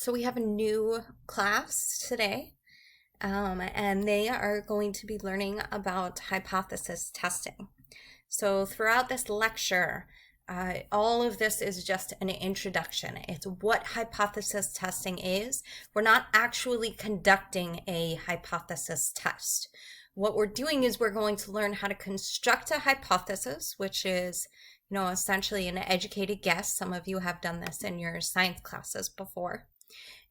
So we have a new class today, and they are going to be learning about hypothesis testing. So throughout this lecture, all of this is just an introduction. It's what hypothesis testing is. We're not actually conducting a hypothesis test. What we're doing is we're going to learn how to construct a hypothesis, which is essentially an educated guess. Some of you have done this in your science classes before.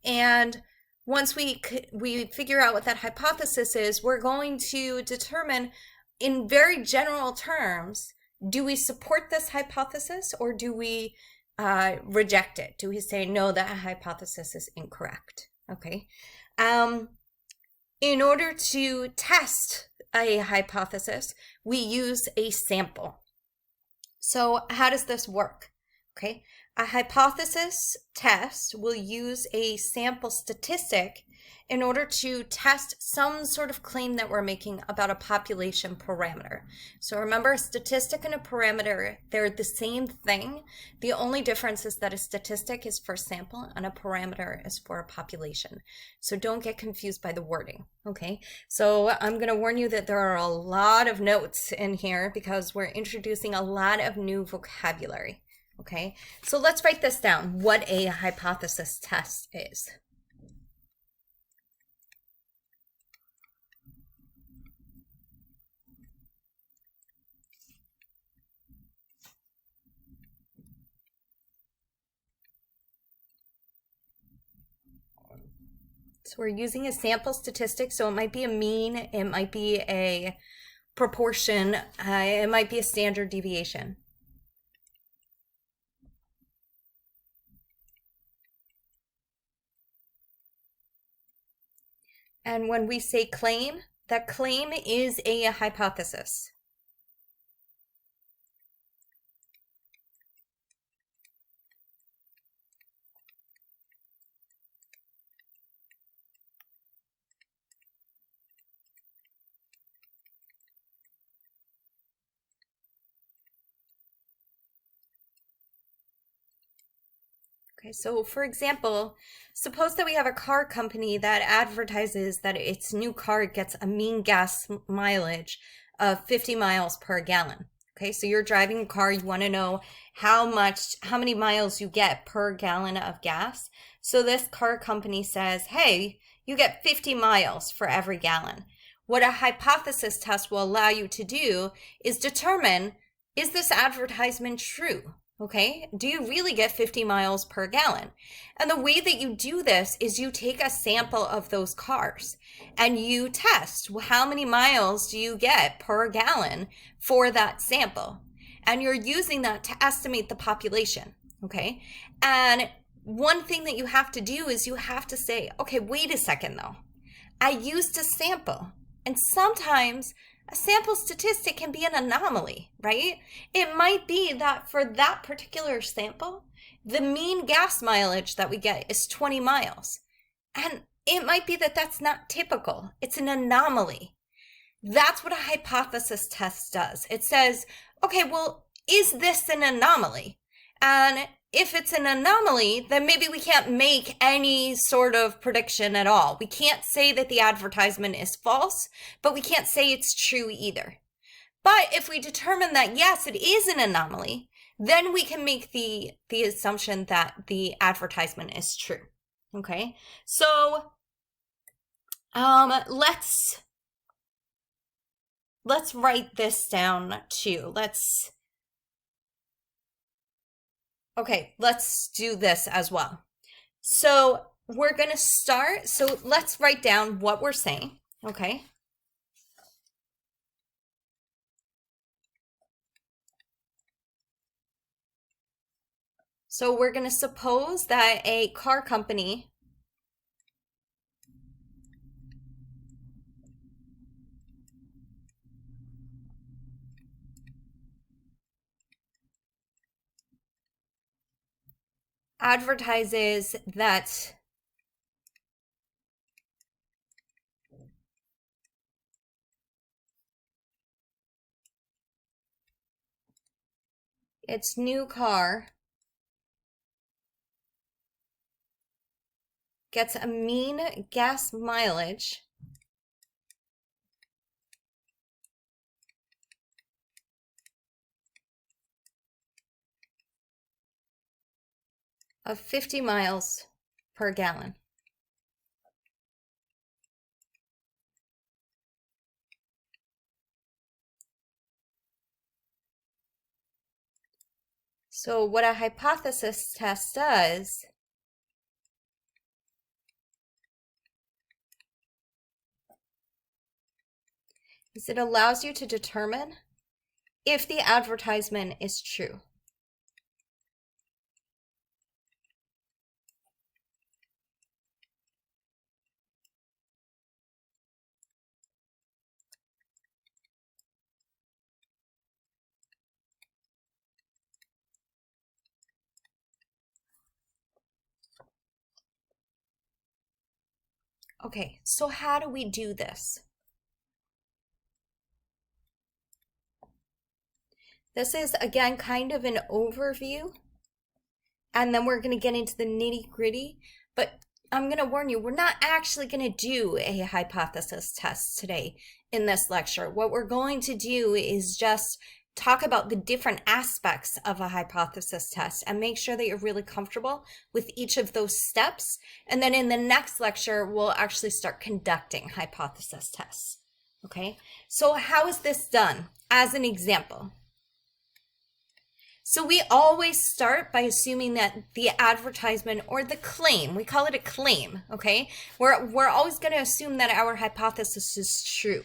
And once we figure out what that hypothesis is, we're going to determine in very general terms, do we support this hypothesis or do we reject it? Do we say, no, that hypothesis is incorrect? Okay. In order to test a hypothesis, we use a sample. So how does this work? Okay. A hypothesis test will use a sample statistic in order to test some sort of claim that we're making about a population parameter. So remember, a statistic and a parameter, they're the same thing. The only difference is that a statistic is for a sample and a parameter is for a population. So don't get confused by the wording, okay? So I'm going to warn you that there are a lot of notes in here because we're introducing a lot of new vocabulary. Okay, so let's write this down, what a hypothesis test is. So we're using a sample statistic, so it might be a mean, it might be a proportion, it might be a standard deviation. And when we say claim, that claim is a hypothesis. Okay, so for example, suppose that we have a car company that advertises that its new car gets a mean gas mileage of 50 miles per gallon. Okay, so you're driving a car, you want to know how many miles you get per gallon of gas. So this car company says, hey, you get 50 miles for every gallon. What a hypothesis test will allow you to do is determine, is this advertisement true? Okay, do you really get 50 miles per gallon? And the way that you do this is you take a sample of those cars and you test how many miles do you get per gallon for that sample. And you're using that to estimate the population, okay? And one thing that you have to do is you have to say, okay, wait a second though. I used a sample, and sometimes a sample statistic can be an anomaly, right? It might be that for that particular sample, the mean gas mileage that we get is 20 miles. And it might be that that's not typical. It's an anomaly. That's what a hypothesis test does. It says, okay, well, is this an anomaly? And if it's an anomaly, then maybe we can't make any sort of prediction at all. We can't say that the advertisement is false, but we can't say it's true either. But if we determine that, yes, it is an anomaly, then we can make the assumption that the advertisement is true. Okay, so let's write this down too. Okay, let's do this as well. So we're going to start. So let's write down what we're saying. Okay. So we're going to suppose that a car company advertises that its new car gets a mean gas mileage of 50 miles per gallon. So what a hypothesis test does is it allows you to determine if the advertisement is true. Okay, so how do we do this? This is, again, kind of an overview, and then we're going to get into the nitty-gritty, but I'm going to warn you, we're not actually going to do a hypothesis test today in this lecture. What we're going to do is just talk about the different aspects of a hypothesis test and make sure that you're really comfortable with each of those steps. And then in the next lecture, we'll actually start conducting hypothesis tests. Okay, so how is this done? As an example, so we always start by assuming that the advertisement or the claim, we call it a claim, okay? We're always going to assume that our hypothesis is true.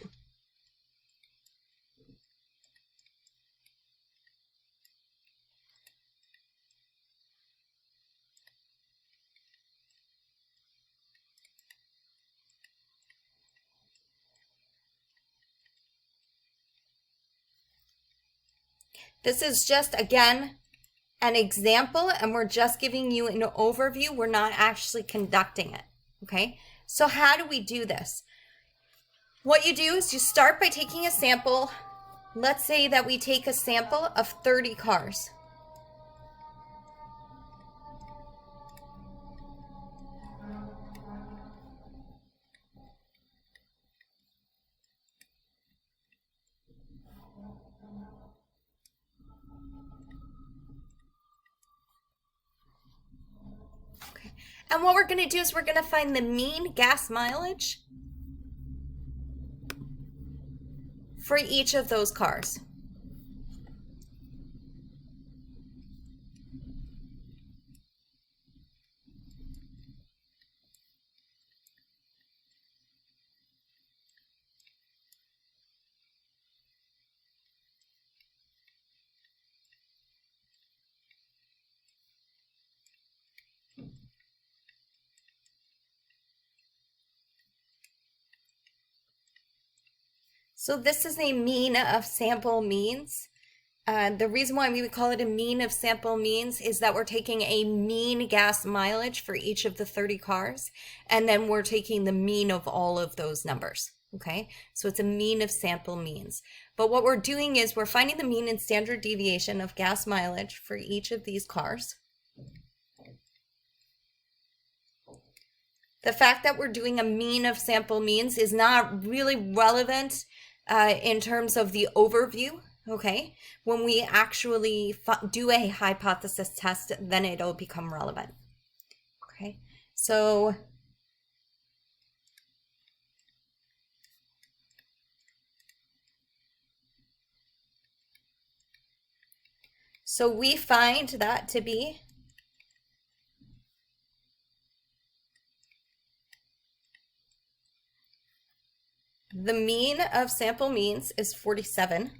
This is just, again, an example, and we're just giving you an overview. We're not actually conducting it, okay? So how do we do this? What you do is you start by taking a sample. Let's say that we take a sample of 30 cars. Okay. And what we're going to do is we're going to find the mean gas mileage for each of those cars. So this is a mean of sample means. The reason why we would call it a mean of sample means is that we're taking a mean gas mileage for each of the 30 cars, and then we're taking the mean of all of those numbers, okay? So it's a mean of sample means. But what we're doing is we're finding the mean and standard deviation of gas mileage for each of these cars. The fact that we're doing a mean of sample means is not really relevant in terms of the overview. Okay, when we actually do a hypothesis test, then it'll become relevant. Okay, so we find that to be the mean of sample means is 47.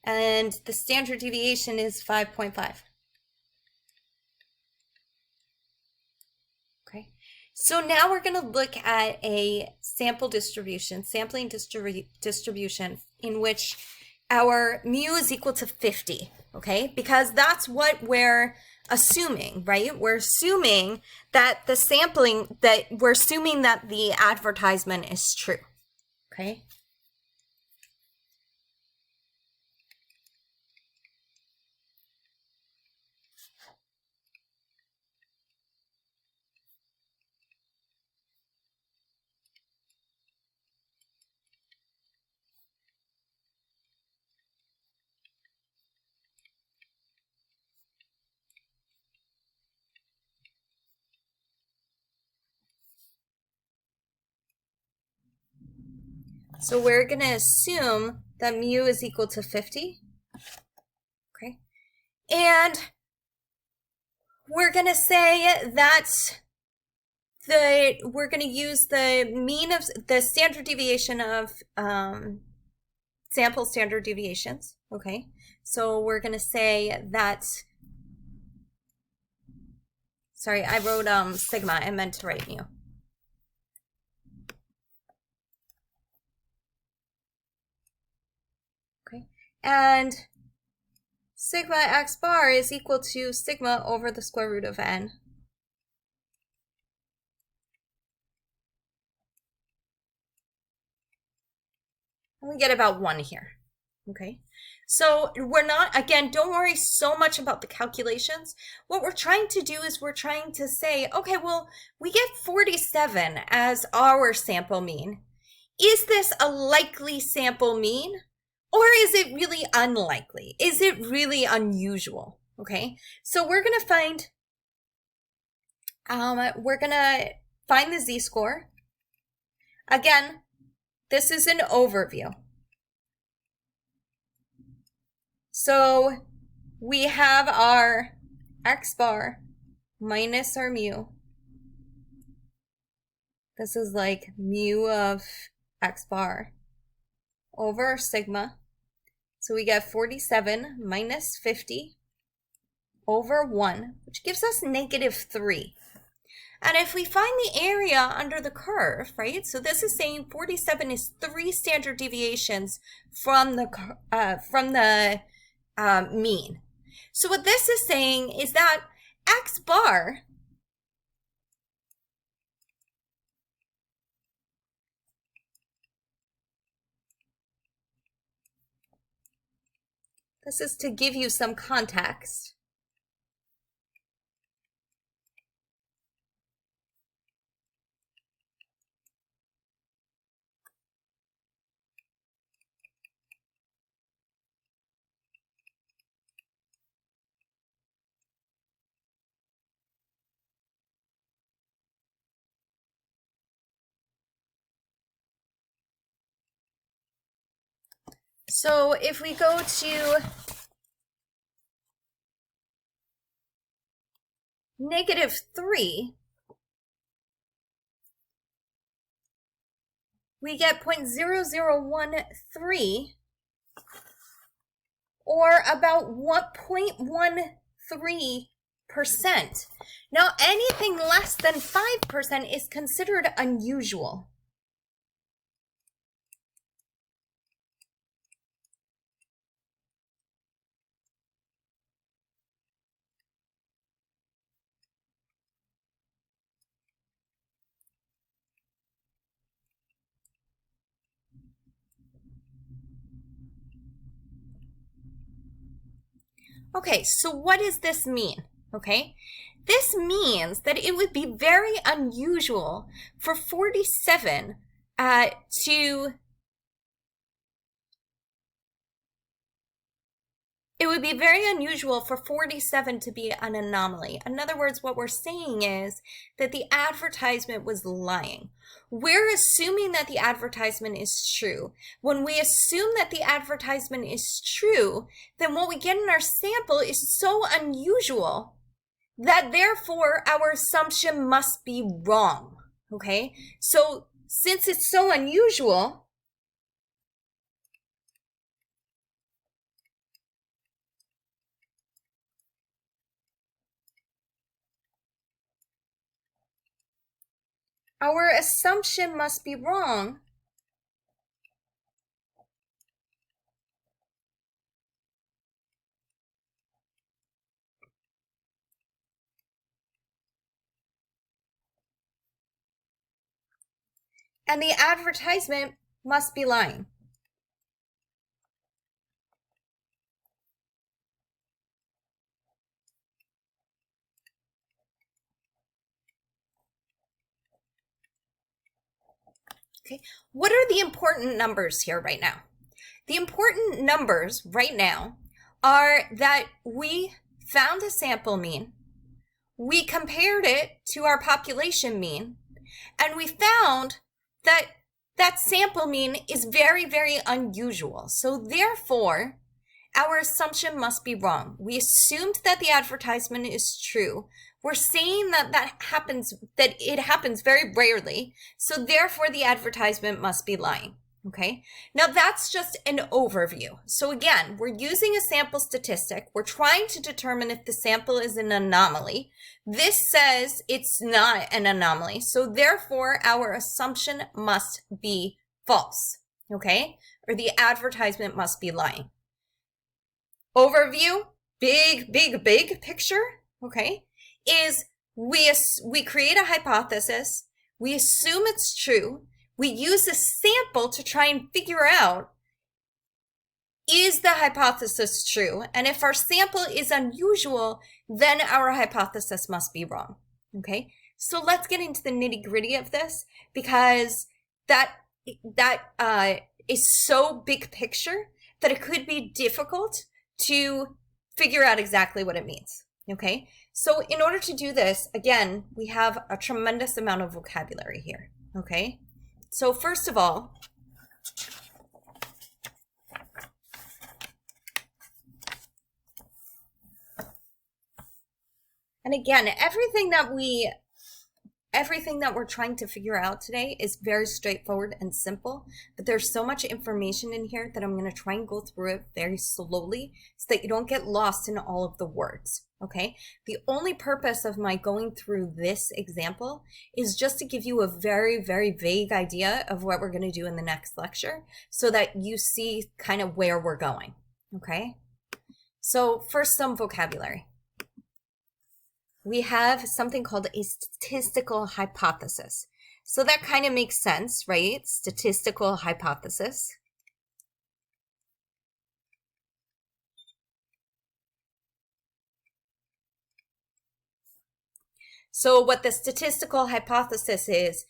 And the standard deviation is 5.5. Okay, so now we're going to look at a sample distribution, sampling distribution in which our mu is equal to 50, okay? Because that's what we're assuming, right? We're assuming that the sampling, that we're assuming that the advertisement is true, okay? So we're going to assume that mu is equal to 50. Okay. And we're going to say that we're going to use the mean of the standard deviation of sample standard deviations. Okay. So we're going to say that, sorry, I wrote sigma. I meant to write mu. Okay. And sigma x bar is equal to sigma over the square root of n. And we get about 1 here. Okay. So we're not, again, don't worry so much about the calculations. What we're trying to do is we're trying to say, okay, well, we get 47 as our sample mean. Is this a likely sample mean? Or is it really unlikely? Is it really unusual? Okay, so we're going to find the z-score. Again, this is an overview. So we have our x bar minus our mu. This is like mu of x bar over sigma. So we get 47 minus 50 over 1, which gives us -3. And if we find the area under the curve, right? So this is saying 47 is 3 standard deviations from the mean. So what this is saying is that x bar this is to give you some context. So if we go to -3, we get 0.0013, or about 1.13%. Now, anything less than 5% is considered unusual. Okay, so what does this mean? Okay, this means that it would be very unusual for 47 it would be very unusual for 47 to be an anomaly. In other words, what we're saying is that the advertisement was lying. We're assuming that the advertisement is true. When we assume that the advertisement is true, then what we get in our sample is so unusual that therefore our assumption must be wrong. Okay? So since it's so unusual, our assumption must be wrong. And the advertisement must be lying. Okay, what are the important numbers here right now? The important numbers right now are that we found a sample mean, we compared it to our population mean, and we found that that sample mean is very, very unusual. So therefore, our assumption must be wrong. We assumed that the advertisement is true. We're saying that it happens very rarely. So therefore, the advertisement must be lying. Okay, now that's just an overview. So again, we're using a sample statistic. We're trying to determine if the sample is an anomaly. This says it's not an anomaly. So therefore, our assumption must be false. Okay, or the advertisement must be lying. Overview, big picture, okay, is we create a hypothesis. We assume it's true. We use a sample to try and figure out, is the hypothesis true? And if our sample is unusual, then our hypothesis must be wrong. Okay, so let's get into the nitty-gritty of this, because that is so big picture that it could be difficult to figure out exactly what it means. Okay, so in order to do this, again, we have a tremendous amount of vocabulary here. Okay, so first of all, and again, everything that we're trying to figure out today is very straightforward and simple, but there's so much information in here that I'm going to try and go through it very slowly so that you don't get lost in all of the words. Okay, the only purpose of my going through this example is just to give you a very, very vague idea of what we're going to do in the next lecture so that you see kind of where we're going. Okay, so first, some vocabulary. We have something called a statistical hypothesis. So that kind of makes sense, right? Statistical hypothesis. So what the statistical hypothesis is,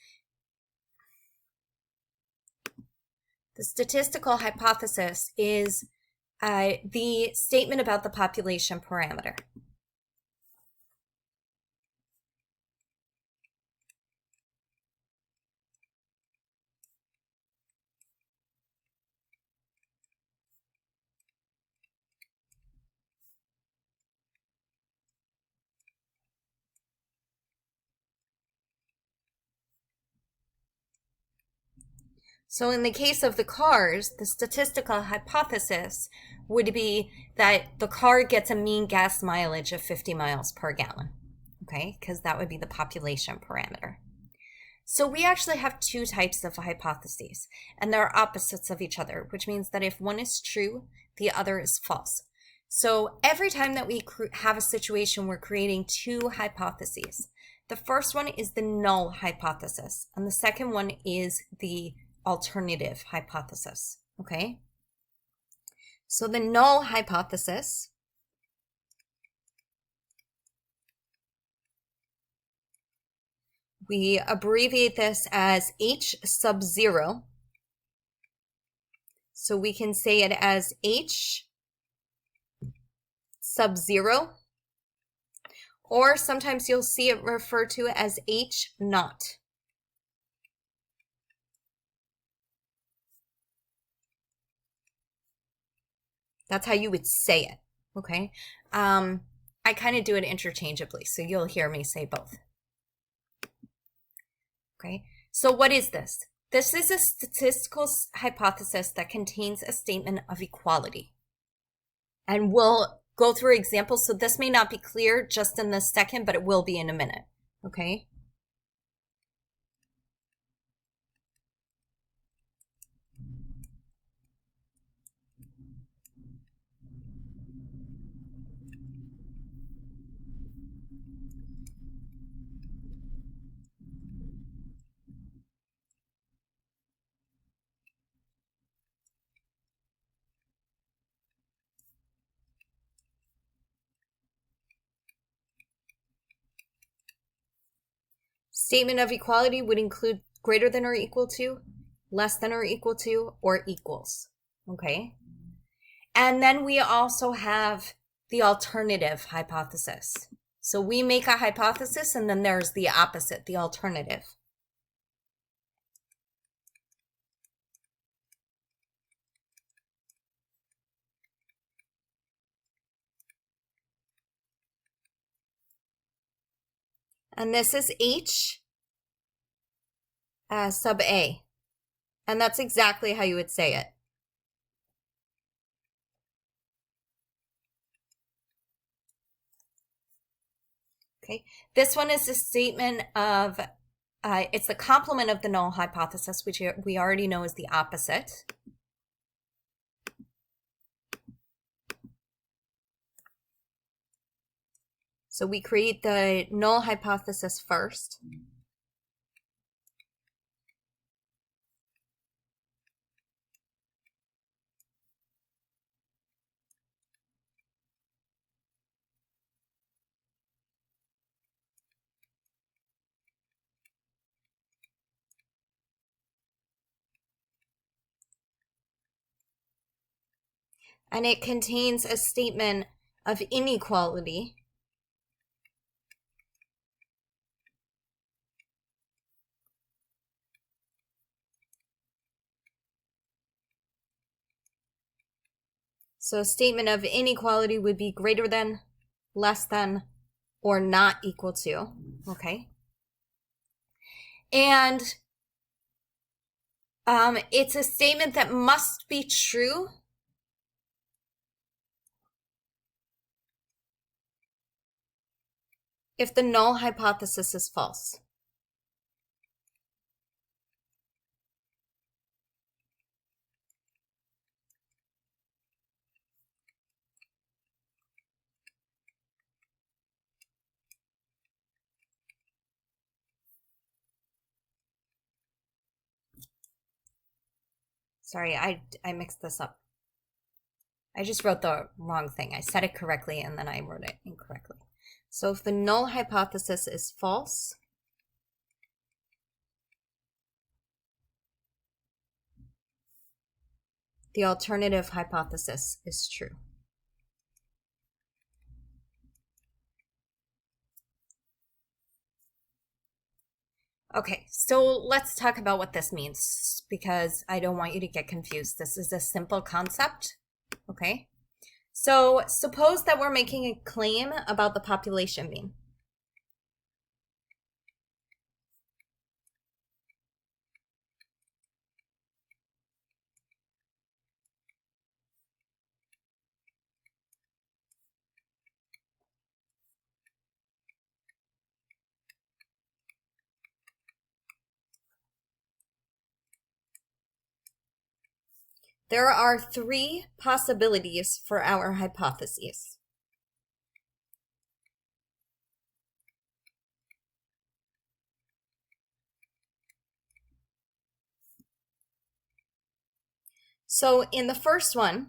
the statement about the population parameter. So in the case of the cars, the statistical hypothesis would be that the car gets a mean gas mileage of 50 miles per gallon, okay? Because that would be the population parameter. So we actually have two types of hypotheses, and they're opposites of each other, which means that if one is true, the other is false. So every time that we have a situation, we're creating two hypotheses. The first one is the null hypothesis, and the second one is the alternative hypothesis. Okay, so the null hypothesis we abbreviate this as H sub 0. So we can say it as H sub 0, or sometimes you'll see it referred to as H naught. That's how you would say it, okay? I kind of do it interchangeably, so you'll hear me say both. Okay, so what is this? This is a statistical hypothesis that contains a statement of equality. And we'll go through examples, so this may not be clear just in this second, but it will be in a minute, okay? Statement of equality would include greater than or equal to, less than or equal to, or equals, okay? And then we also have the alternative hypothesis. So we make a hypothesis, and then there's the opposite, the alternative. And this is H sub A. And that's exactly how you would say it. Okay, this one is a statement of, it's the complement of the null hypothesis, which we already know is the opposite. So we create the null hypothesis first. And it contains a statement of inequality. So a statement of inequality would be greater than, less than, or not equal to, okay? And it's a statement that must be true if the null hypothesis is false. Sorry, I mixed this up. I just wrote the wrong thing. I said it correctly and then I wrote it incorrectly. So if the null hypothesis is false, the alternative hypothesis is true. Okay, so let's talk about what this means because I don't want you to get confused. This is a simple concept, okay? So suppose that we're making a claim about the population mean. There are three possibilities for our hypotheses. So in the first one,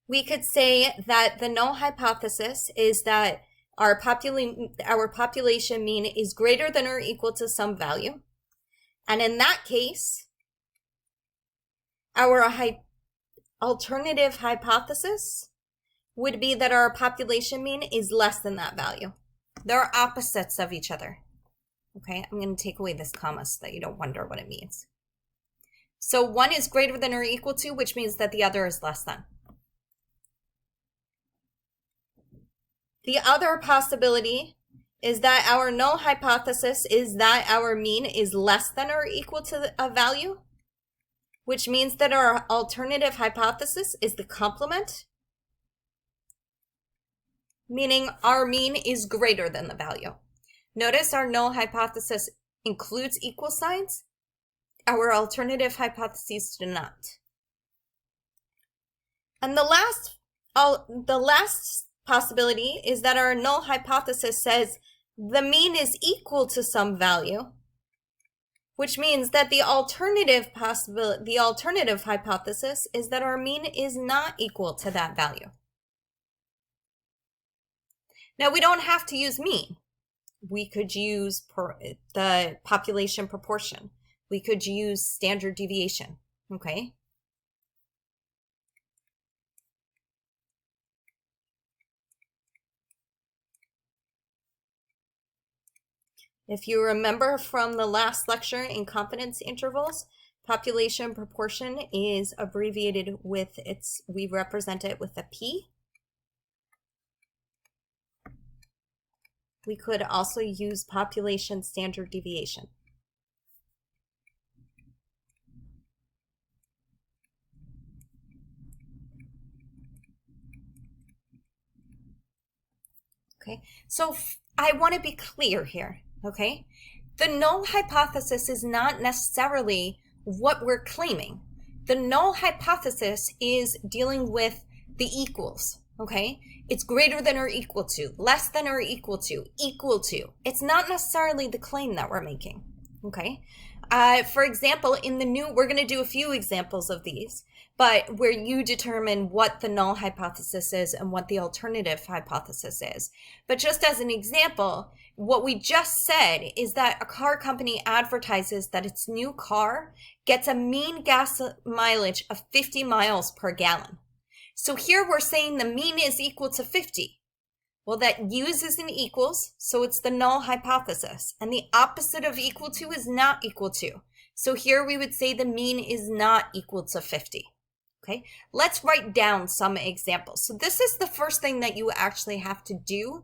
we could say that the null hypothesis is that our population mean is greater than or equal to some value. And in that case, our alternative hypothesis would be that our population mean is less than that value. They're opposites of each other. Okay, I'm going to take away this comma so that you don't wonder what it means. So one is greater than or equal to, which means that the other is less than. The other possibility is that our null hypothesis is that our mean is less than or equal to a value, which means that our alternative hypothesis is the complement, meaning our mean is greater than the value. Notice our null hypothesis includes equal signs. Our alternative hypotheses do not. And the last possibility is that our null hypothesis says the mean is equal to some value, which means that the alternative hypothesis is that our mean is not equal to that value. Now, we don't have to use mean. We could use the population proportion. We could use standard deviation, okay? If you remember from the last lecture in confidence intervals, population proportion is abbreviated with we represent it with a P. we could also use population standard deviation. Okay, so I want to be clear here, okay? The null hypothesis is not necessarily what we're claiming. The null hypothesis is dealing with the equals, okay? It's greater than or equal to, less than or equal to, equal to. It's not necessarily the claim that we're making, okay? For example, in the new, we're going to do a few examples of these, but where you determine what the null hypothesis is and what the alternative hypothesis is. But just as an example, what we just said is that a car company advertises that its new car gets a mean gas mileage of 50 miles per gallon. So here we're saying the mean is equal to 50. Well, that uses an equals, so it's the null hypothesis. And the opposite of equal to is not equal to. So here we would say the mean is not equal to 50. Okay, let's write down some examples. So this is the first thing that you actually have to do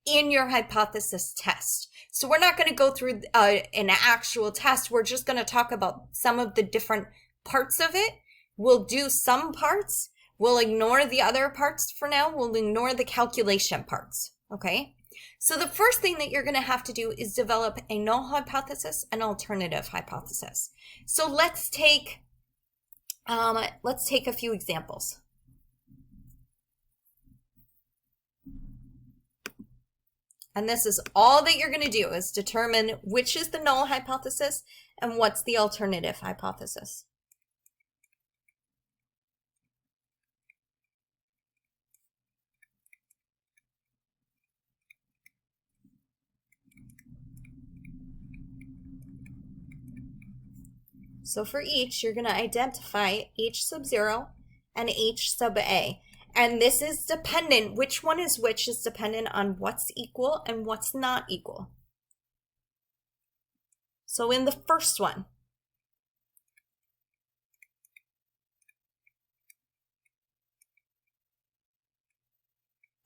in your hypothesis test. So we're not going to go through an actual test. We're just going to talk about some of the different parts of it. We'll do some parts. We'll ignore the other parts for now. We'll ignore the calculation parts, okay? So the first thing that you're going to have to do is develop a null hypothesis and alternative hypothesis. So let's take a few examples. And this is all that you're going to do is determine which is the null hypothesis and what's the alternative hypothesis. So for each, you're going to identify H sub 0 and H sub A. And this is dependent, which one is which is dependent on what's equal and what's not equal. So in the first one,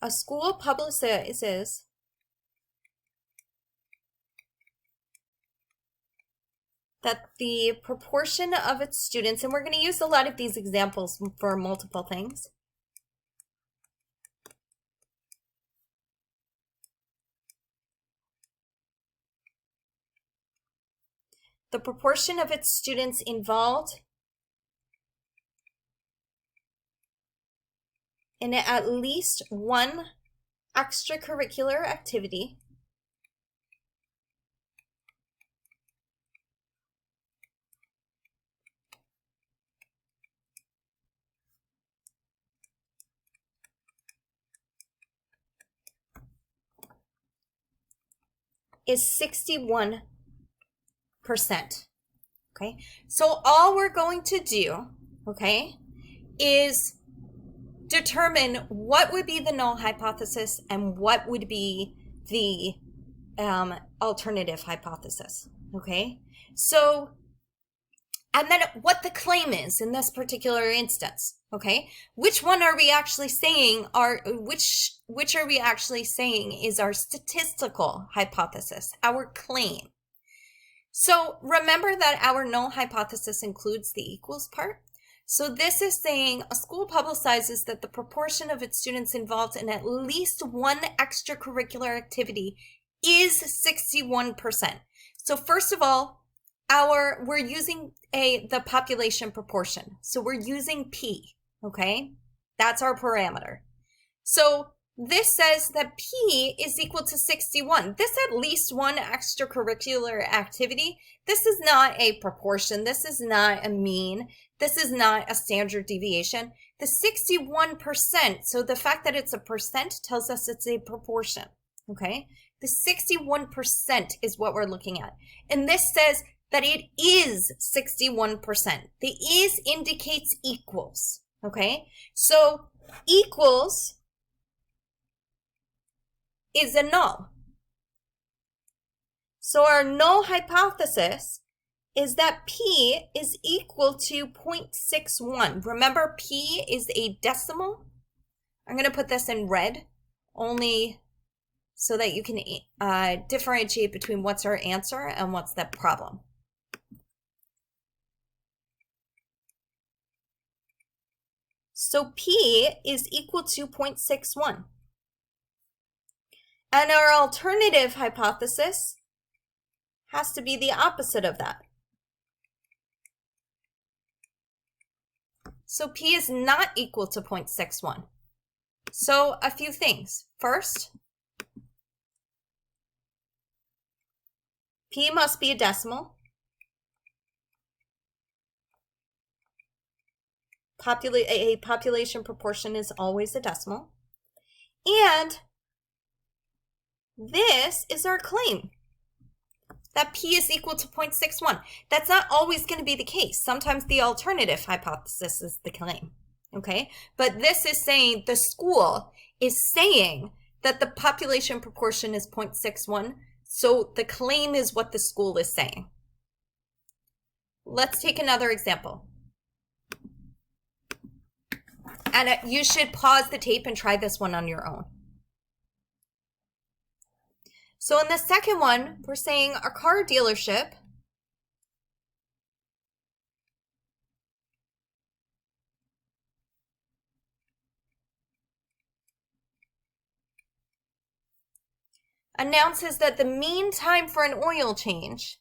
a school publicizes that the proportion of its students, and we're going to use a lot of these examples for multiple things. The proportion of its students involved in at least one extracurricular activity is 61%. Okay, so all we're going to do, okay, is determine what would be the null hypothesis and what would be the alternative hypothesis. Okay, so and then what the claim is in this particular instance. Okay, which one are we actually saying which are we actually saying is our statistical hypothesis, our claim? So remember that our null hypothesis includes the equals part. So this is saying a school publicizes that the proportion of its students involved in at least one extracurricular activity is 61%. So first of all, we're using the population proportion. So we're using P, okay? That's our parameter. So this says that P is equal to 61. This at least one extracurricular activity. This is not a proportion. This is not a mean. This is not a standard deviation. The 61%, so the fact that it's a percent tells us it's a proportion, okay? The 61% is what we're looking at. And this says that it is 61%. The is indicates equals, okay? So equals is a null. So our null hypothesis is that P is equal to 0.61. Remember, P is a decimal. I'm going to put this in red only so that you can differentiate between what's our answer and what's that problem. So P is equal to 0.61. And our alternative hypothesis has to be the opposite of that. So P is not equal to 0.61. So a few things. First, P must be a decimal. A population proportion is always a decimal. And this is our claim, that P is equal to 0.61. That's not always going to be the case. Sometimes the alternative hypothesis is the claim, okay? But this is saying, the school is saying that the population proportion is 0.61, so the claim is what the school is saying. Let's take another example. And you should pause the tape and try this one on your own. So in the second one, we're saying our car dealership announces that the mean time for an oil change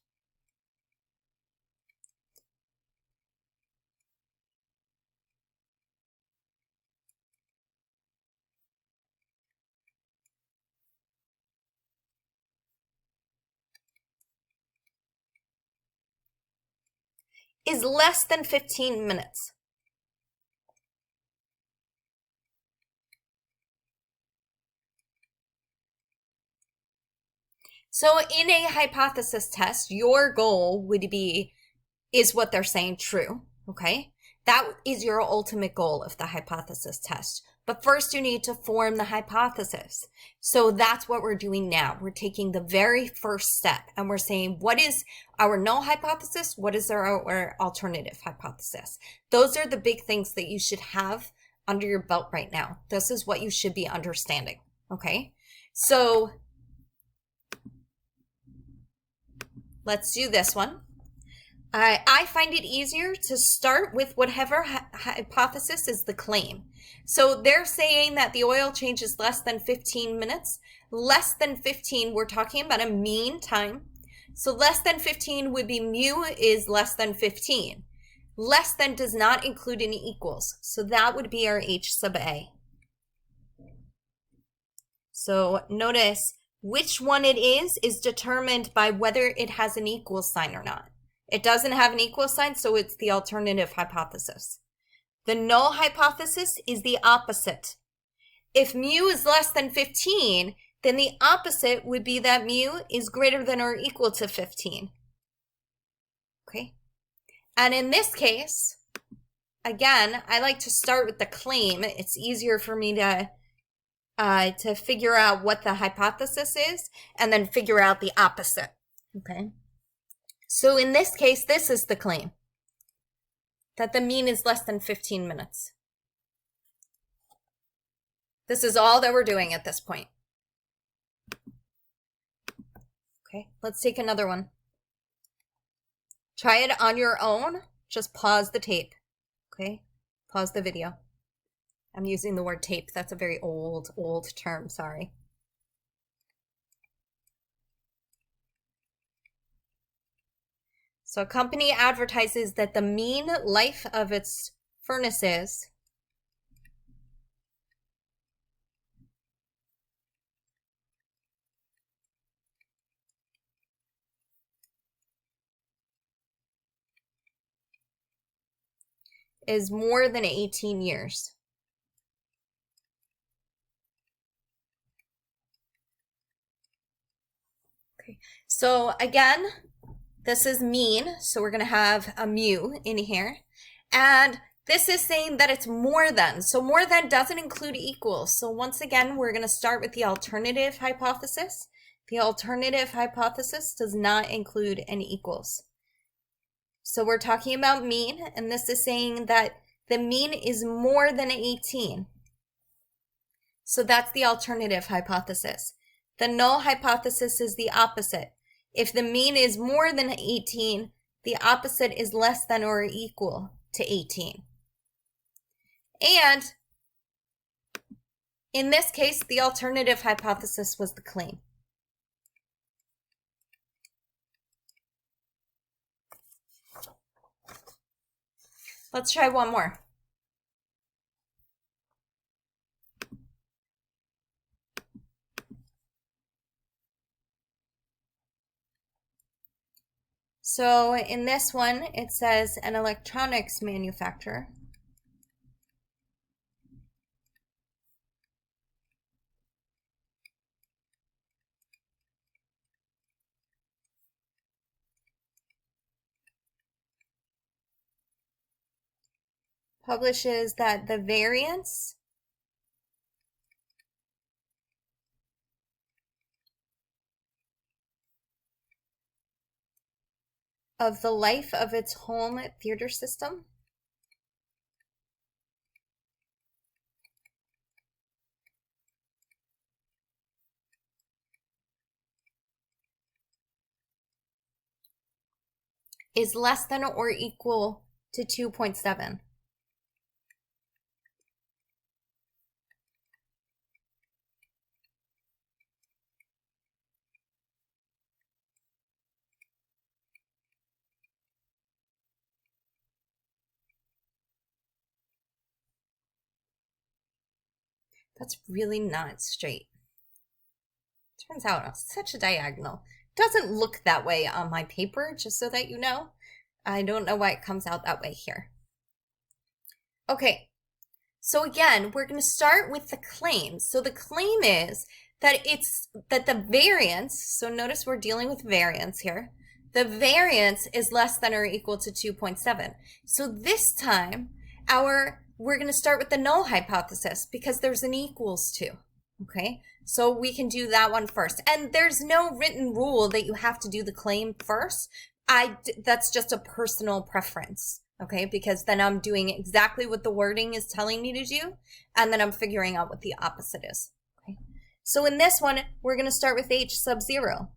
is less than 15 minutes. So in a hypothesis test, your goal would be, is what they're saying true, okay? That is your ultimate goal of the hypothesis test. But first you need to form the hypothesis. So that's what we're doing now. We're taking the very first step and we're saying, what is our null hypothesis? What is our alternative hypothesis? Those are the big things that you should have under your belt right now. This is what you should be understanding, okay? So let's do this one. I find it easier to start with whatever hypothesis is the claim. So they're saying that the oil change is less than 15 minutes. Less than 15, we're talking about a mean time. So less than 15 would be mu is less than 15. Less than does not include any equals. So that would be our H sub A. So notice which one it is determined by whether it has an equal sign or not. It doesn't have an equal sign, so it's the alternative hypothesis. The null hypothesis is the opposite. If mu is less than 15, then the opposite would be that mu is greater than or equal to 15. Okay? And in this case, again, I like to start with the claim. It's easier for me to figure out what the hypothesis is and then figure out the opposite. Okay? So in this case, this is the claim, that the mean is less than 15 minutes. This is all that we're doing at this point. Okay, let's take another one. Try it on your own. Just pause the tape. Okay, pause the video. I'm using the word tape. That's a very old term, sorry. So a company advertises that the mean life of its furnaces is more than 18 years. Okay, so again, this is mean, so we're going to have a mu in here. And this is saying that it's more than. So more than doesn't include equals. So once again, we're going to start with the alternative hypothesis. The alternative hypothesis does not include any equals. So we're talking about mean, and this is saying that the mean is more than 18. So that's the alternative hypothesis. The null hypothesis is the opposite. If the mean is more than 18, the opposite is less than or equal to 18. And in this case, the alternative hypothesis was the claim. Let's try one more. So in this one, it says an electronics manufacturer publishes that the variance of the life of its home theater system is less than or equal to 2.7. That's really not straight. Turns out it's such a diagonal. Doesn't look that way on my paper, just so that you know. I don't know why it comes out that way here. Okay, so again, we're going to start with the claim. So the claim is that the variance, so notice we're dealing with variance here. The variance is less than or equal to 2.7. So this time, we're going to start with the null hypothesis because there's an equals to, okay? So we can do that one first. And there's no written rule that you have to do the claim first. That's just a personal preference, okay? Because then I'm doing exactly what the wording is telling me to do, and then I'm figuring out what the opposite is, okay? So in this one, we're going to start with h sub 0.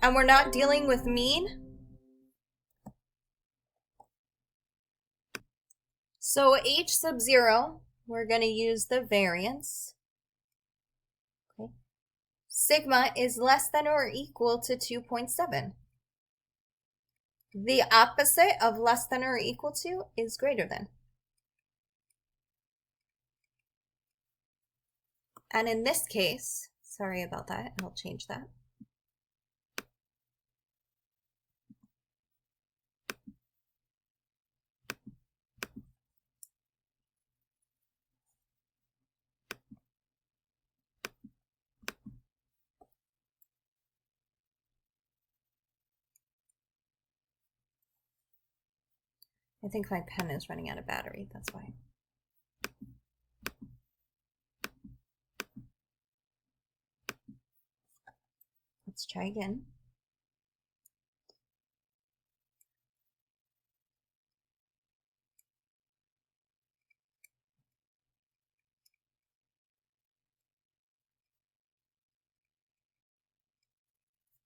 And we're not dealing with mean. So h sub 0, we're going to use the variance. Okay. Sigma is less than or equal to 2.7. The opposite of less than or equal to is greater than. And in this case, sorry about that, I'll change that. I think my pen is running out of battery, that's why. Let's try again.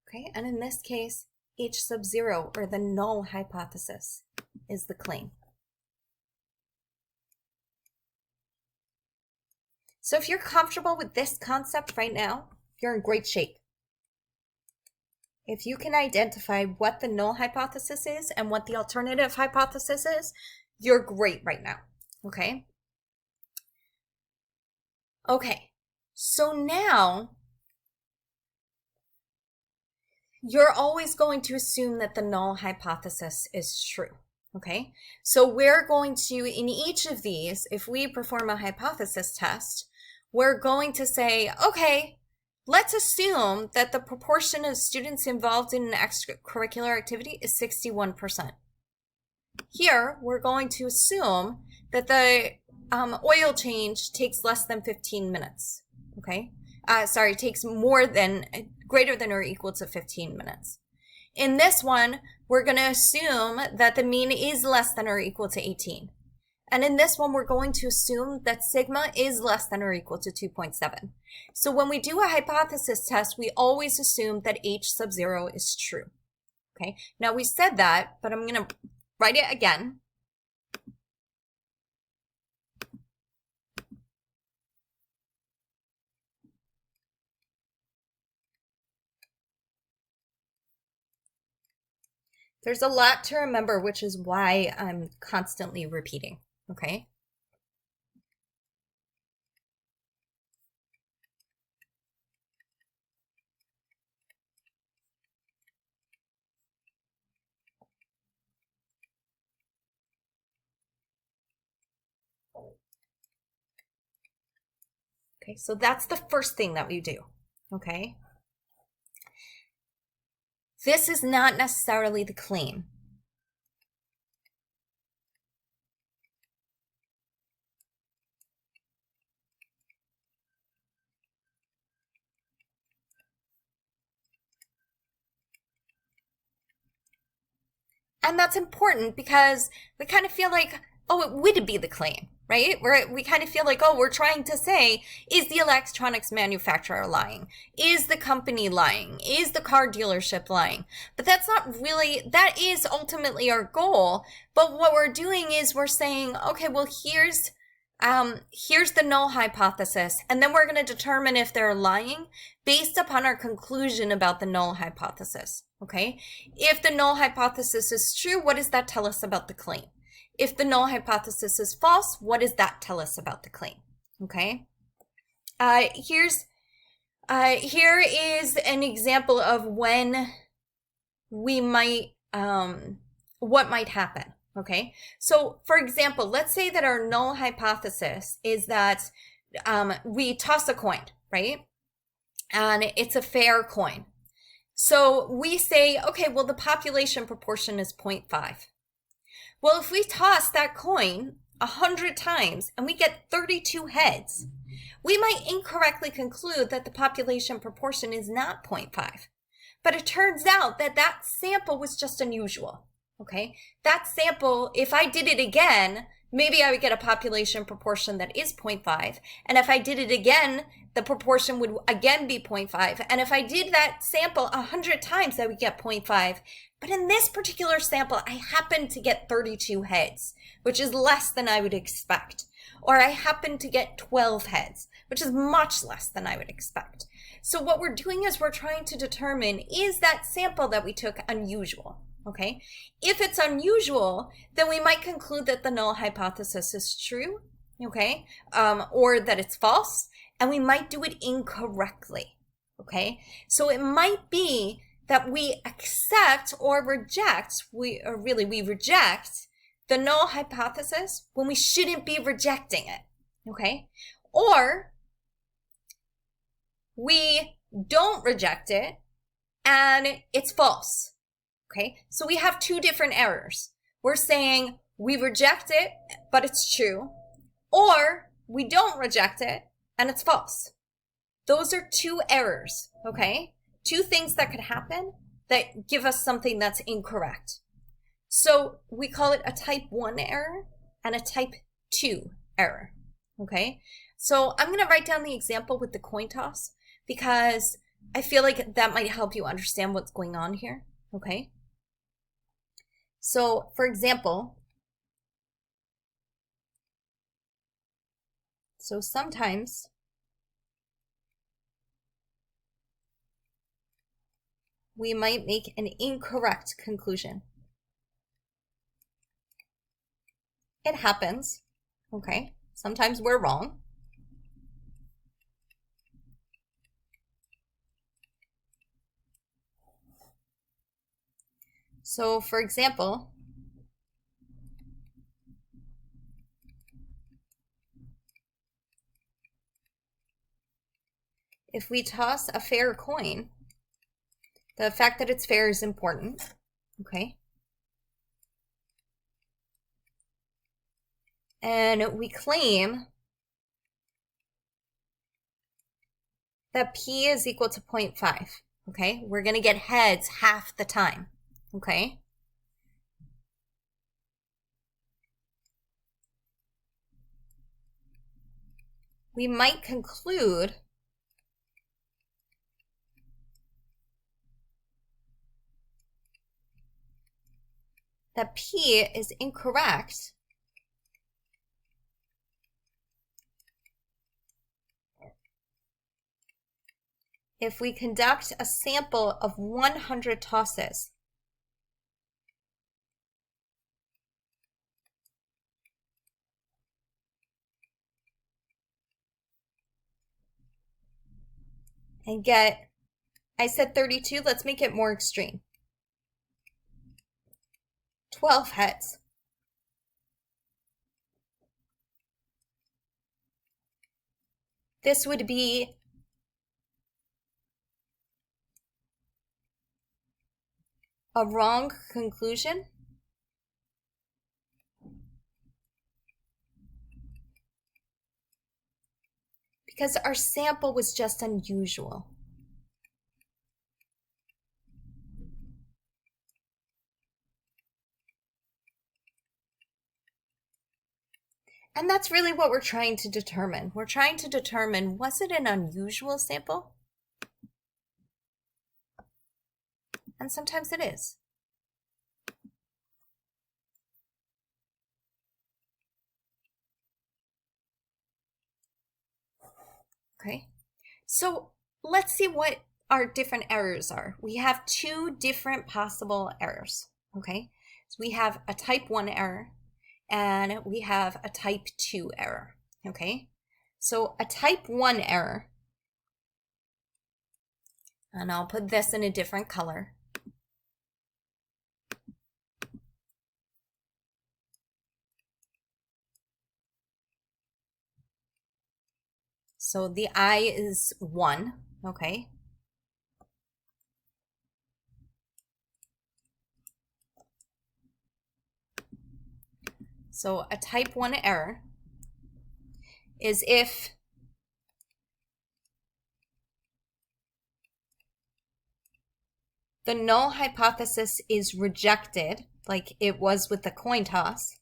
Okay, and in this case, h sub 0, or the null hypothesis, is the claim. So if you're comfortable with this concept right now, you're in great shape. If you can identify what the null hypothesis is and what the alternative hypothesis is, you're great right now, okay? Okay, so now you're always going to assume that the null hypothesis is true, okay? So we're going to, in each of these, if we perform a hypothesis test, we're going to say, okay, let's assume that the proportion of students involved in an extracurricular activity is 61%. Here, we're going to assume that the oil change takes less than 15 minutes, okay? Takes greater than or equal to 15 minutes. In this one, we're going to assume that the mean is less than or equal to 18. And in this one, we're going to assume that sigma is less than or equal to 2.7. So when we do a hypothesis test, we always assume that h sub 0 is true. Okay, now we said that, but I'm going to write it again. There's a lot to remember, which is why I'm constantly repeating, okay? Okay, so that's the first thing that we do, okay? This is not necessarily the claim. And that's important because we kind of feel like, oh, it would be the claim, right? We kind of feel like, oh, we're trying to say, is the electronics manufacturer lying? Is the company lying? Is the car dealership lying? But that's not really, that is ultimately our goal. But what we're doing is we're saying, okay, well, here's the null hypothesis, and then we're going to determine if they're lying based upon our conclusion about the null hypothesis, okay? If the null hypothesis is true, what does that tell us about the claim? If the null hypothesis is false, what does that tell us about the claim, okay? Here is an example of when we might, what might happen. Okay, so for example, let's say that our null hypothesis is that we toss a coin, right? And it's a fair coin. So we say, okay, well, the population proportion is 0.5. Well, if we toss that coin 100 times and we get 32 heads, we might incorrectly conclude that the population proportion is not 0.5. But it turns out that that sample was just unusual. Okay, that sample, if I did it again, maybe I would get a population proportion that is 0.5. And if I did it again, the proportion would again be 0.5. And if I did that sample 100 times, I would get 0.5. But in this particular sample, I happened to get 32 heads, which is less than I would expect. Or I happened to get 12 heads, which is much less than I would expect. So what we're doing is we're trying to determine, is that sample that we took unusual? Okay, if it's unusual, then we might conclude that the null hypothesis is true, okay, or that it's false, and we might do it incorrectly, okay? So it might be that we accept or reject, we reject the null hypothesis when we shouldn't be rejecting it, okay? Or we don't reject it and it's false. Okay, so we have two different errors. We're saying we reject it, but it's true, or we don't reject it and it's false. Those are two errors, okay? Two things that could happen that give us something that's incorrect. So we call it a type 1 error and a type 2 error, okay? So I'm going to write down the example with the coin toss because I feel like that might help you understand what's going on here, okay? So, for example, sometimes we might make an incorrect conclusion. It happens, okay? Sometimes we're wrong. So, for example, if we toss a fair coin, the fact that it's fair is important, okay? And we claim that P is equal to 0.5, okay? We're going to get heads half the time. Okay. we might conclude that P is incorrect if we conduct a sample of 100 tosses. And get, I said 32, let's make it more extreme. 12 heads. This would be a wrong conclusion because our sample was just unusual. And that's really what we're trying to determine. We're trying to determine, was it an unusual sample? And sometimes it is. Okay, so let's see what our different errors are. We have two different possible errors, okay? So we have a type 1 error and we have a type 2 error, okay? So a type 1 error, and I'll put this in a different color. So the I is 1, okay? So a type 1 error is if the null hypothesis is rejected, like it was with the coin toss,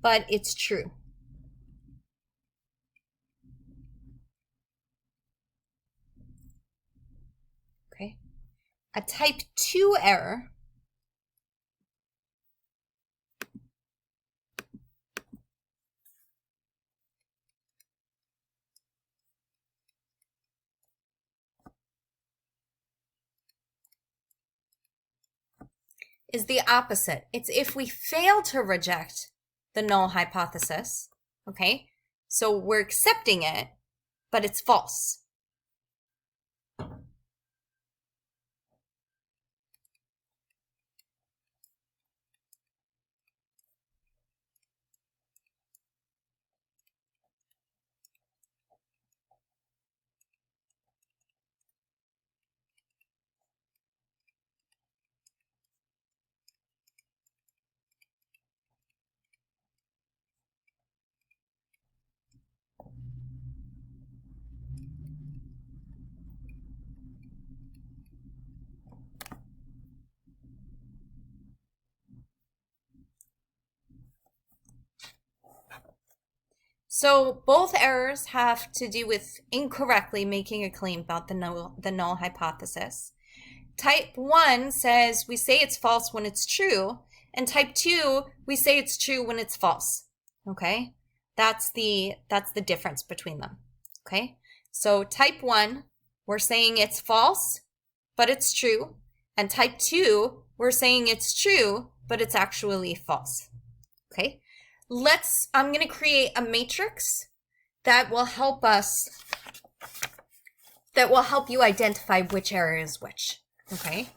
but it's true. Okay. A type 2 error is the opposite. It's if we fail to reject the null hypothesis, okay? So we're accepting it, but it's false. So both errors have to do with incorrectly making a claim about the null hypothesis. Type 1 says we say it's false when it's true, and type 2, we say it's true when it's false. Okay? That's the difference between them. Okay? So type 1, we're saying it's false, but it's true. And type 2, we're saying it's true, but it's actually false. Okay? I'm going to create a matrix that will help you identify which error is which. Okay?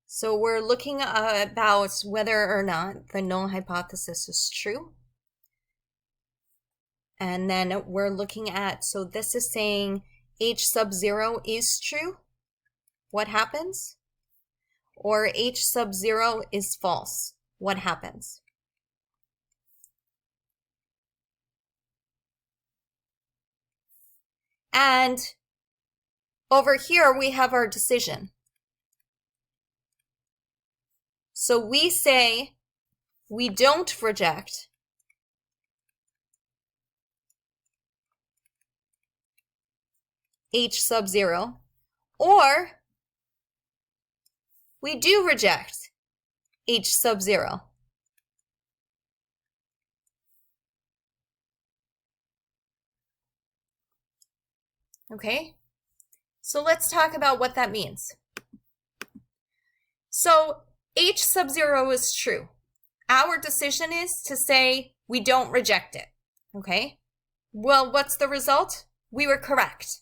So we're looking about whether or not the null hypothesis is true. And then we're looking at, so this is saying H sub 0 is true, what happens? Or H sub 0 is false, what happens? And over here we have our decision. So we say we don't reject H sub 0, or we do reject H sub 0. Okay, so let's talk about what that means. So H sub 0 is true. Our decision is to say we don't reject it. Okay, well, what's the result? We were correct.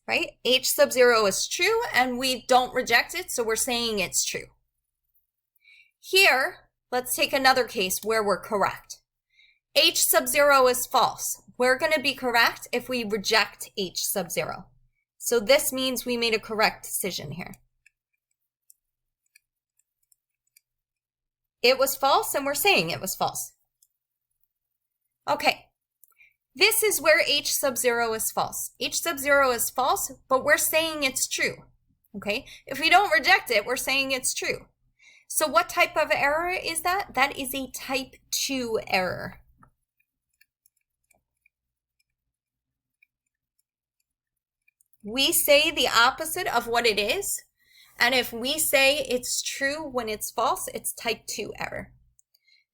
Right? H sub 0 is true and we don't reject it, so we're saying it's true. Here, let's take another case where we're correct. H sub 0 is false. We're going to be correct if we reject H sub 0. So this means we made a correct decision here. It was false and we're saying it was false. Okay. This is where H sub 0 is false. H sub 0 is false, but we're saying it's true. Okay? If we don't reject it, we're saying it's true. So what type of error is that? That is a type 2 error. We say the opposite of what it is, and if we say it's true when it's false, it's type 2 error.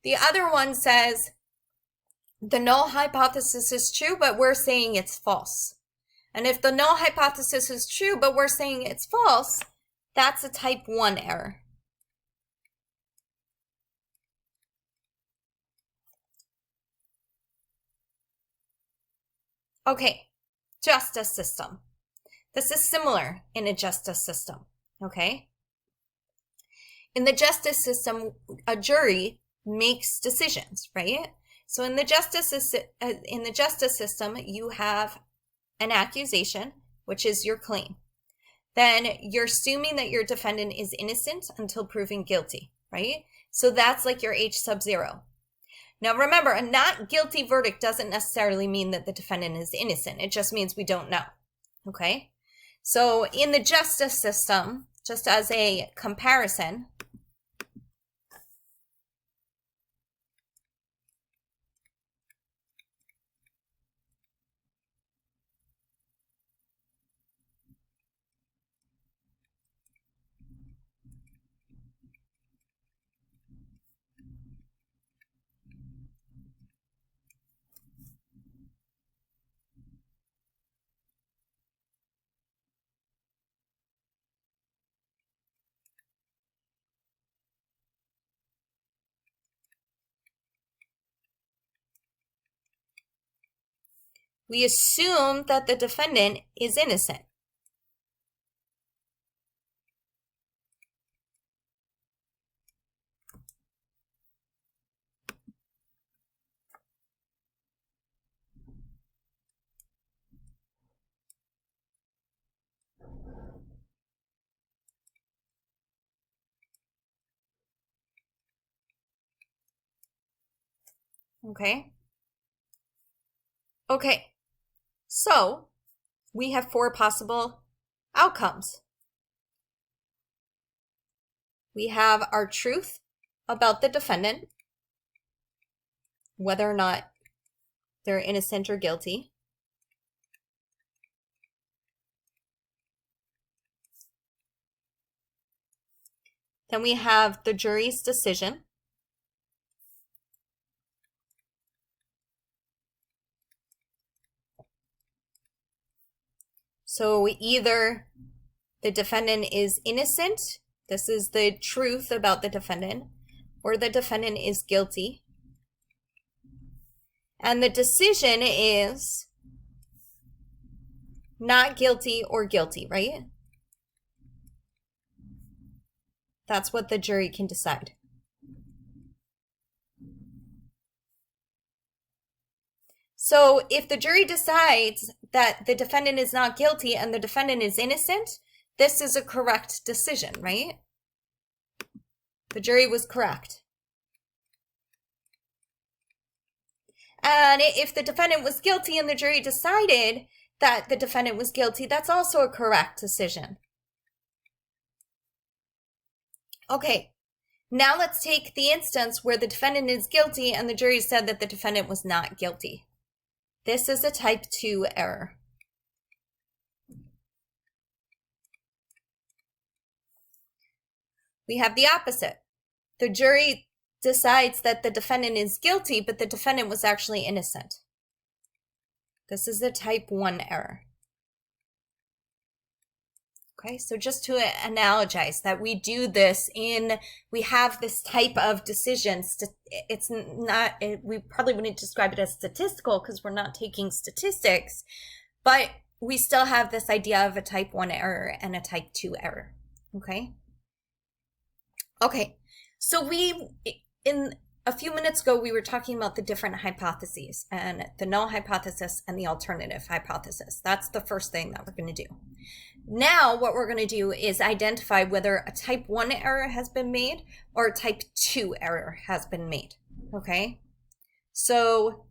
The other one says the null hypothesis is true, but we're saying it's false. And if the null hypothesis is true, but we're saying it's false, that's a type 1 error. Okay, justice system. This is similar in a justice system, okay? In the justice system, a jury makes decisions, right? So in the justice system, you have an accusation, which is your claim. Then you're assuming that your defendant is innocent until proven guilty, right? So that's like your H sub 0. Now remember, a not guilty verdict doesn't necessarily mean that the defendant is innocent. It just means we don't know, okay? So in the justice system, just as a comparison, we assume that the defendant is innocent. Okay. Okay. So we have 4 possible outcomes. We have our truth about the defendant, whether or not they're innocent or guilty. Then we have the jury's decision. So either the defendant is innocent, this is the truth about the defendant, or the defendant is guilty. And the decision is not guilty or guilty, right? That's what the jury can decide. So if the jury decides that the defendant is not guilty and the defendant is innocent, this is a correct decision, right? The jury was correct. And if the defendant was guilty and the jury decided that the defendant was guilty, that's also a correct decision. Okay, now let's take the instance where the defendant is guilty and the jury said that the defendant was not guilty. This is a type 2 error. We have the opposite. The jury decides that the defendant is guilty, but the defendant was actually innocent. This is a type 1 error. Okay, so just to analogize that we do this we have this type of decisions. It's not, we probably wouldn't describe it as statistical because we're not taking statistics, but we still have this idea of a type 1 error and a type 2 error, okay? Okay, so in a few minutes ago, we were talking about the different hypotheses and the null hypothesis and the alternative hypothesis. That's the first thing that we're going to do. Now, what we're going to do is identify whether a type 1 error has been made or a type 2 error has been made, okay? So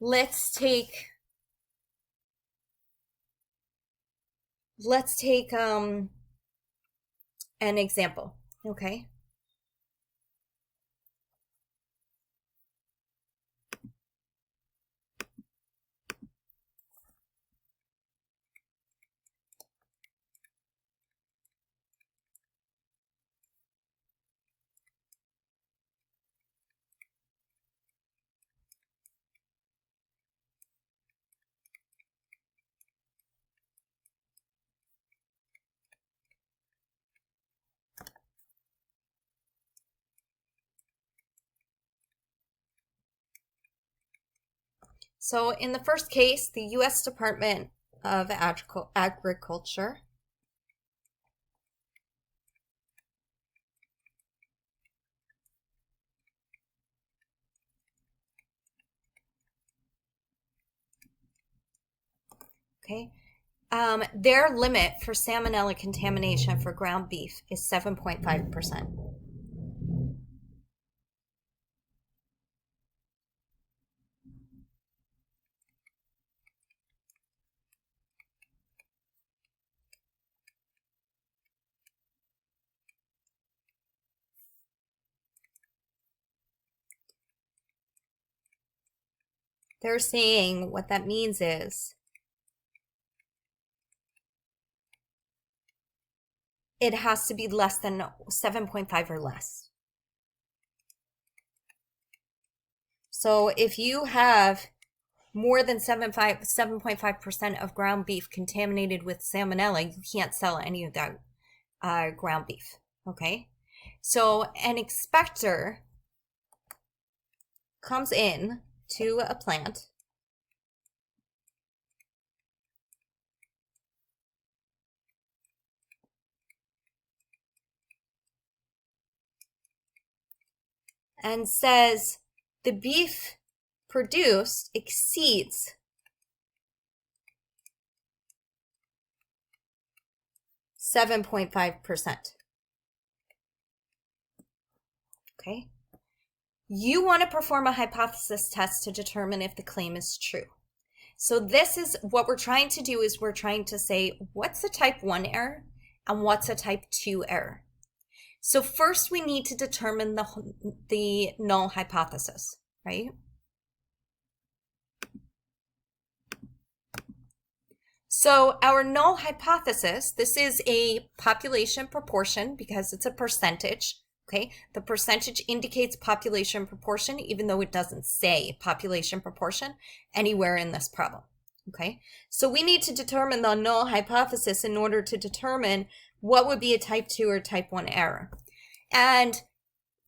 let's take an example, okay? So in the first case, the U.S. Department of Agriculture okay, their limit for salmonella contamination for ground beef is 7.5%. They're saying what that means is it has to be less than 7.5 or less. So if you have more than 7.5% of ground beef contaminated with salmonella, you can't sell any of that ground beef, okay? So an inspector comes in to a plant and says the beef produced exceeds 7.5%. Okay? You want to perform a hypothesis test to determine if the claim is true. So this is what we're trying to do, is we're trying to say what's a type 1 error and what's a type 2 error. So first we need to determine the null hypothesis, right? So our null hypothesis, this is a population proportion because it's a percentage. Okay, the percentage indicates population proportion, even though it doesn't say population proportion anywhere in this problem. Okay, so we need to determine the null hypothesis in order to determine what would be a type 2 or type 1 error. And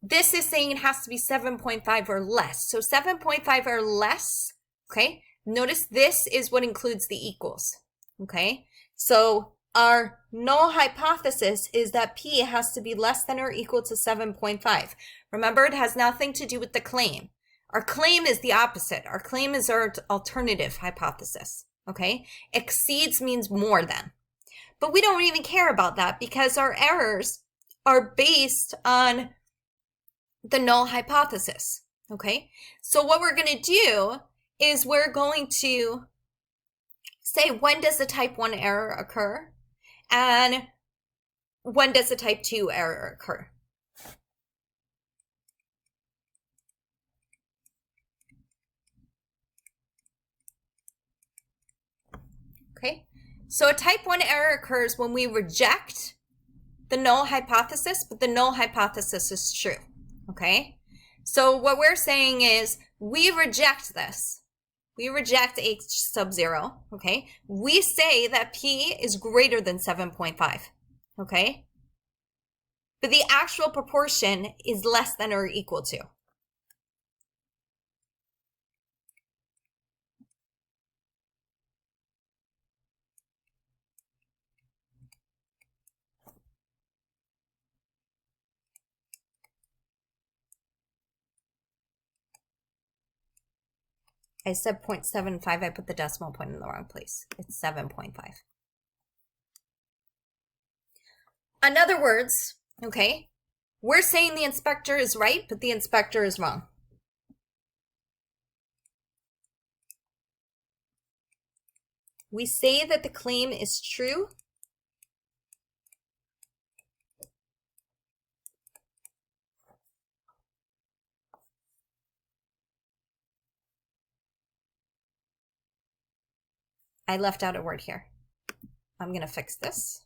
this is saying it has to be 7.5 or less. So 7.5 or less, okay, notice this is what includes the equals. Okay, so our null hypothesis is that P has to be less than or equal to 7.5. Remember, it has nothing to do with the claim. Our claim is the opposite. Our claim is our alternative hypothesis. Okay, exceeds means more than. But we don't even care about that because our errors are based on the null hypothesis. Okay, so what we're going to do is we're going to say, when does the type 1 error occur? And when does the type 2 error occur? Okay, so a type 1 error occurs when we reject the null hypothesis, but the null hypothesis is true. Okay, so what we're saying is we reject this. We reject H sub 0, okay? We say that P is greater than 7.5, okay? But the actual proportion is less than or equal to. I said 0.75, I put the decimal point in the wrong place. It's 7.5. In other words, okay, we're saying the inspector is right, but the inspector is wrong. We say that the claim is true, I left out a word here. I'm going to fix this.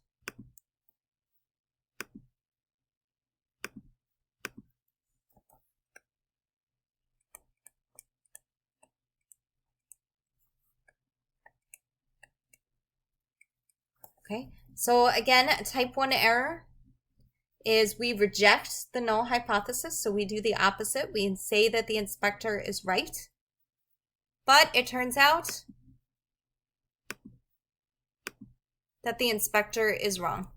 Okay, so again, a type 1 error is we reject the null hypothesis. So we do the opposite. We say that the inspector is right, but it turns out that the inspector is wrong.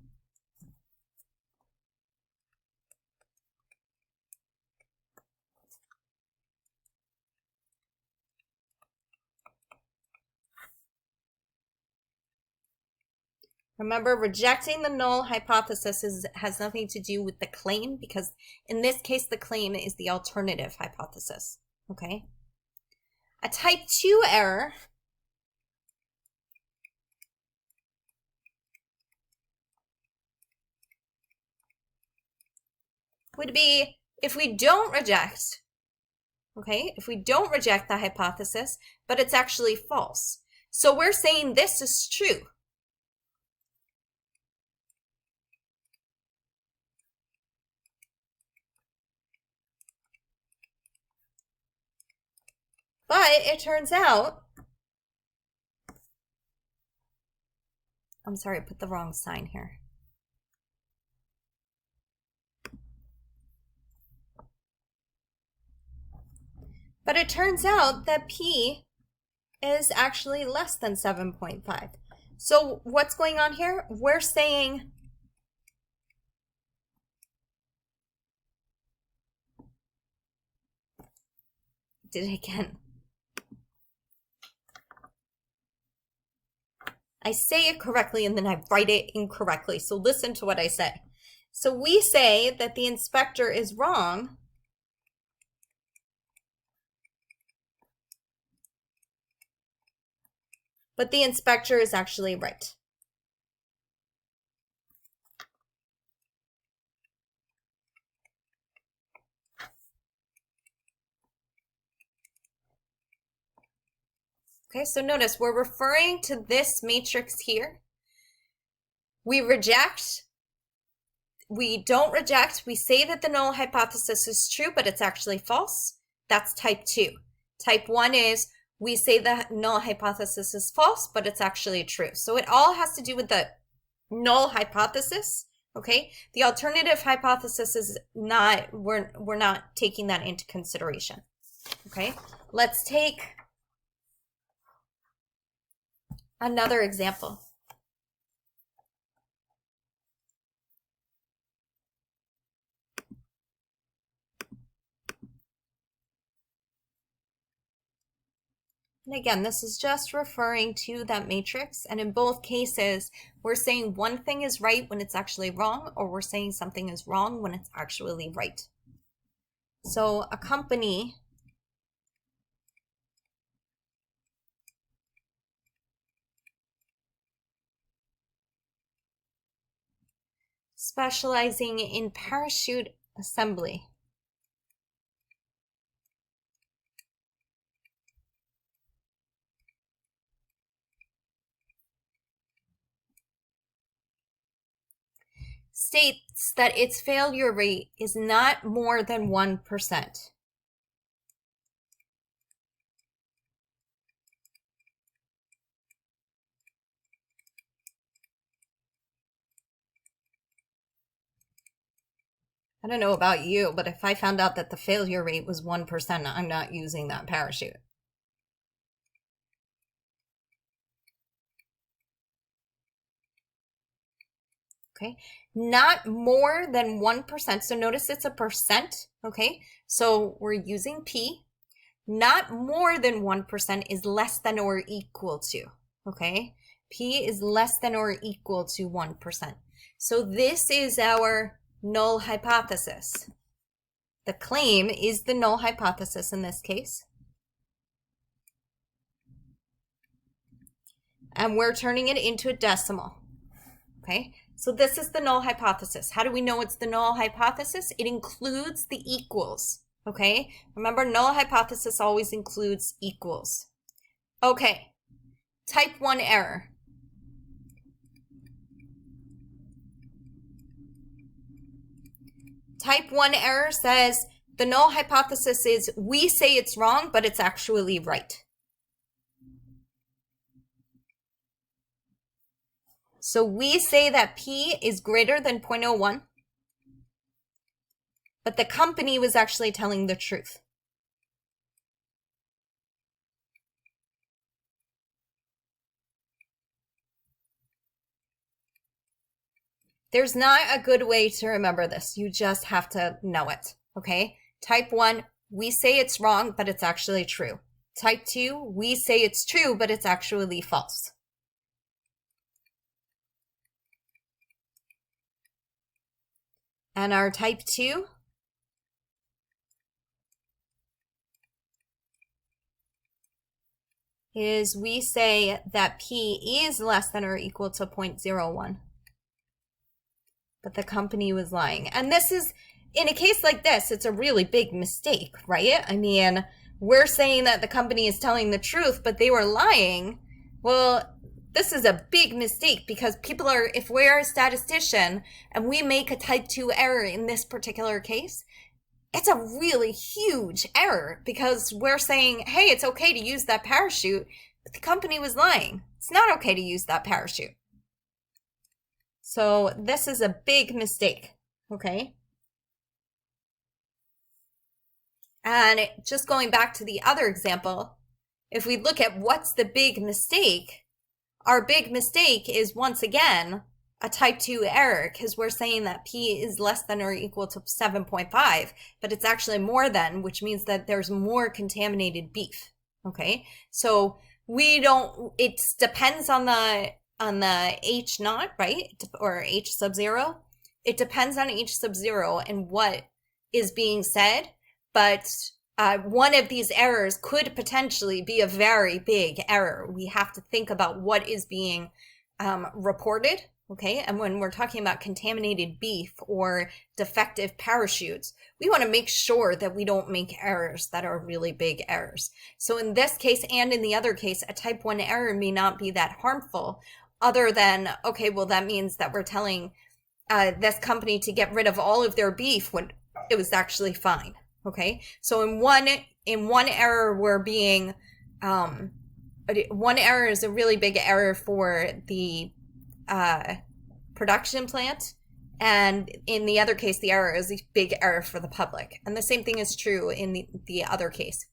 Remember, rejecting the null hypothesis has nothing to do with the claim, because in this case, the claim is the alternative hypothesis, okay? A type 2 error would be if we don't reject, okay, if we don't reject the hypothesis, but it's actually false. So we're saying this is true. But it turns out, I'm sorry, I put the wrong sign here. But it turns out that P is actually less than 7.5. So what's going on here? We're saying did it again. I say it correctly and then I write it incorrectly. So listen to what I said. So we say that the inspector is wrong, but the inspector is actually right. Okay, so notice we're referring to this matrix here. We reject, we don't reject, we say that the null hypothesis is true, but it's actually false. That's type 2. Type 1 is we say the null hypothesis is false, but it's actually true. So it all has to do with the null hypothesis, okay? The alternative hypothesis is not, we're not taking that into consideration, okay? Let's take another example. And again, this is just referring to that matrix. And in both cases, we're saying one thing is right when it's actually wrong, or we're saying something is wrong when it's actually right. So a company specializing in parachute assembly states that its failure rate is not more than 1%. I don't know about you, but if I found out that the failure rate was 1%, I'm not using that parachute. Okay, not more than 1%. So notice it's a percent, okay? So we're using P. Not more than 1% is less than or equal to, okay? P is less than or equal to 1%. So this is our null hypothesis. The claim is the null hypothesis in this case. And we're turning it into a decimal, okay? So this is the null hypothesis. How do we know it's the null hypothesis? It includes the equals, okay? Remember, null hypothesis always includes equals. Okay, type 1 error. Type 1 error says the null hypothesis is we say it's wrong, but it's actually right. So we say that P is greater than 0.01, but the company was actually telling the truth. There's not a good way to remember this. You just have to know it, okay? Type 1, we say it's wrong, but it's actually true. Type 2, we say it's true, but it's actually false. And our type 2 is we say that P is less than or equal to 0.01. But the company was lying. And this is, in a case like this, it's a really big mistake, right? I mean, we're saying that the company is telling the truth, but they were lying. Well, this is a big mistake because people are, if we're a statistician and we make a type 2 error in this particular case, it's a really huge error because we're saying, hey, it's okay to use that parachute, but the company was lying. It's not okay to use that parachute. So this is a big mistake, okay? And just going back to the other example, if we look at what's the big mistake, our big mistake is once again a type 2 error because we're saying that P is less than or equal to 7.5, but it's actually more than, which means that there's more contaminated beef, okay? So we don't, it depends on the H naught, right? Or H sub 0. It depends on H sub 0 and what is being said, but one of these errors could potentially be a very big error. We have to think about what is being reported, okay? And when we're talking about contaminated beef or defective parachutes, we want to make sure that we don't make errors that are really big errors. So in this case and in the other case, a type 1 error may not be that harmful other than, okay, well, that means that we're telling this company to get rid of all of their beef when it was actually fine. Okay, so in one error we're being one error is a really big error for the production plant, and in the other case the error is a big error for the public. And the same thing is true in the other case,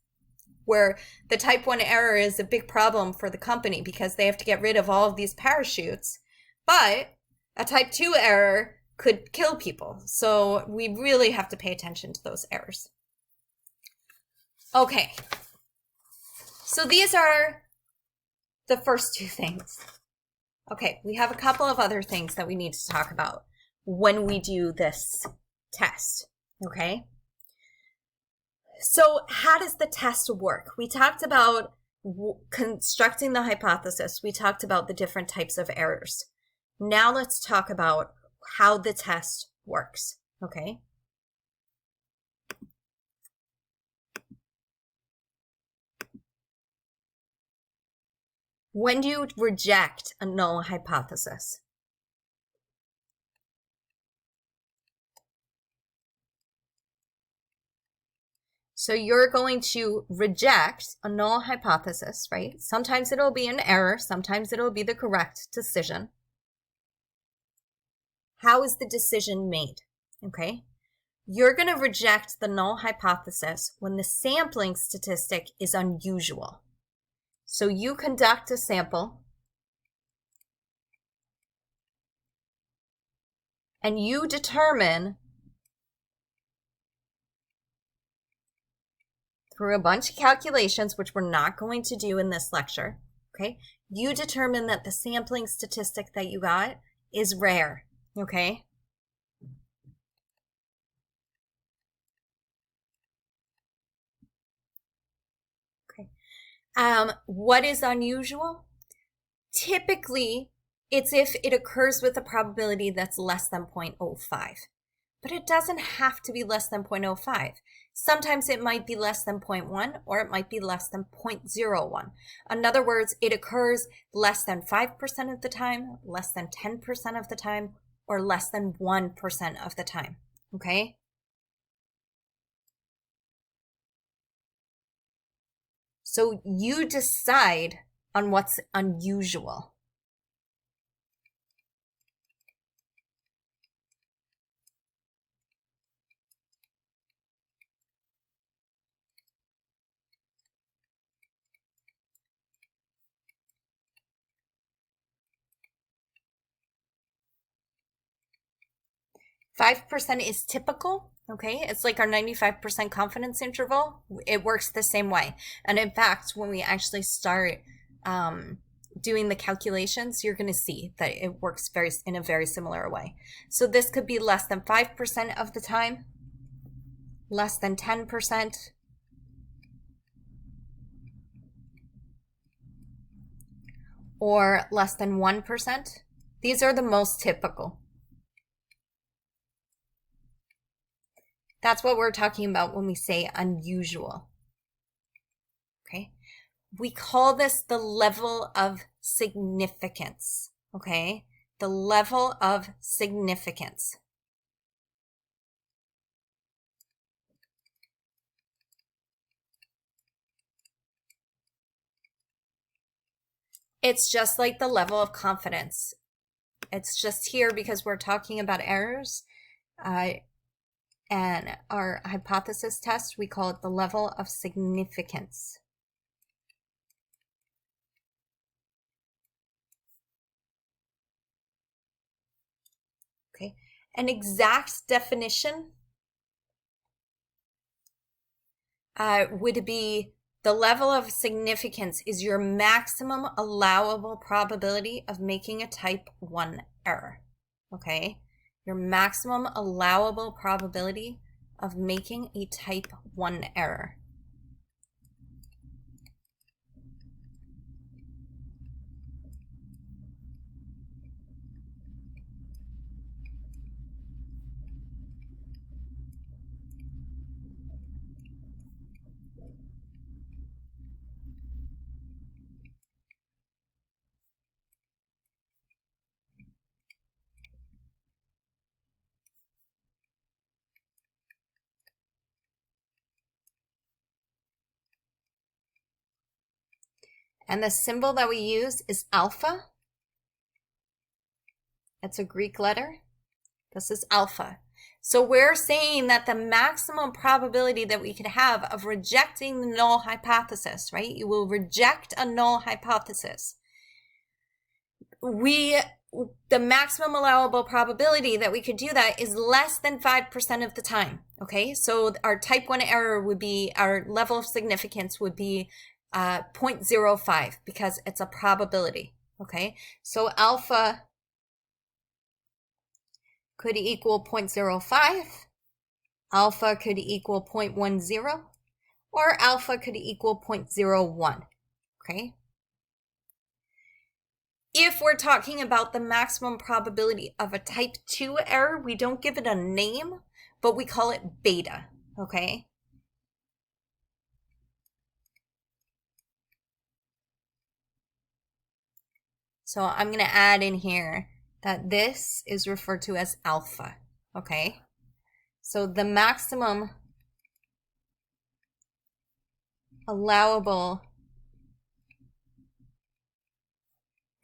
where the type 1 error is a big problem for the company because they have to get rid of all of these parachutes, but a type 2 error could kill people. So we really have to pay attention to those errors. Okay, So these are the first two things. Okay, we have a couple of other things that we need to talk about when we do this test, okay? So how does the test work? We talked about constructing the hypothesis. We talked about the different types of errors. Now let's talk about how the test works, okay? When do you reject a null hypothesis? So you're going to reject a null hypothesis, right? Sometimes it'll be an error, sometimes it'll be the correct decision. How is the decision made? Okay, you're going to reject the null hypothesis when the sampling statistic is unusual. So you conduct a sample and you determine through a bunch of calculations, which we're not going to do in this lecture, okay? You determine that the sampling statistic that you got is rare, okay? What is unusual? Typically, it's if it occurs with a probability that's less than 0.05. But it doesn't have to be less than 0.05. Sometimes it might be less than 0.1 or it might be less than 0.01. In other words, it occurs less than 5% of the time, less than 10% of the time, or less than 1% of the time, okay? So you decide on what's unusual. 5% is typical, okay? It's like our 95% confidence interval. It works the same way. And in fact, when we actually start doing the calculations, you're going to see that it works in a very similar way. So this could be less than 5% of the time, less than 10%, or less than 1%. These are the most typical. That's what we're talking about when we say unusual. Okay? We call this the level of significance. Okay? The level of significance. It's just like the level of confidence. It's just here because we're talking about errors. And our hypothesis test, we call it the level of significance. Okay, an exact definition would be the level of significance is your maximum allowable probability of making a type 1 error. Okay? Your maximum allowable probability of making a type 1 error. And the symbol that we use is alpha. It's a Greek letter. This is alpha. So we're saying that the maximum probability that we could have of rejecting the null hypothesis, right? You will reject a null hypothesis. The maximum allowable probability that we could do that is less than 5% of the time, okay? So our type 1 error would be, our level of significance would be 0.05 because it's a probability, okay? So alpha could equal 0.05, alpha could equal 0.10, or alpha could equal 0.01, okay? If we're talking about the maximum probability of a type 2 error, we don't give it a name, but we call it beta, okay? So I'm going to add in here that this is referred to as alpha, okay? So the maximum allowable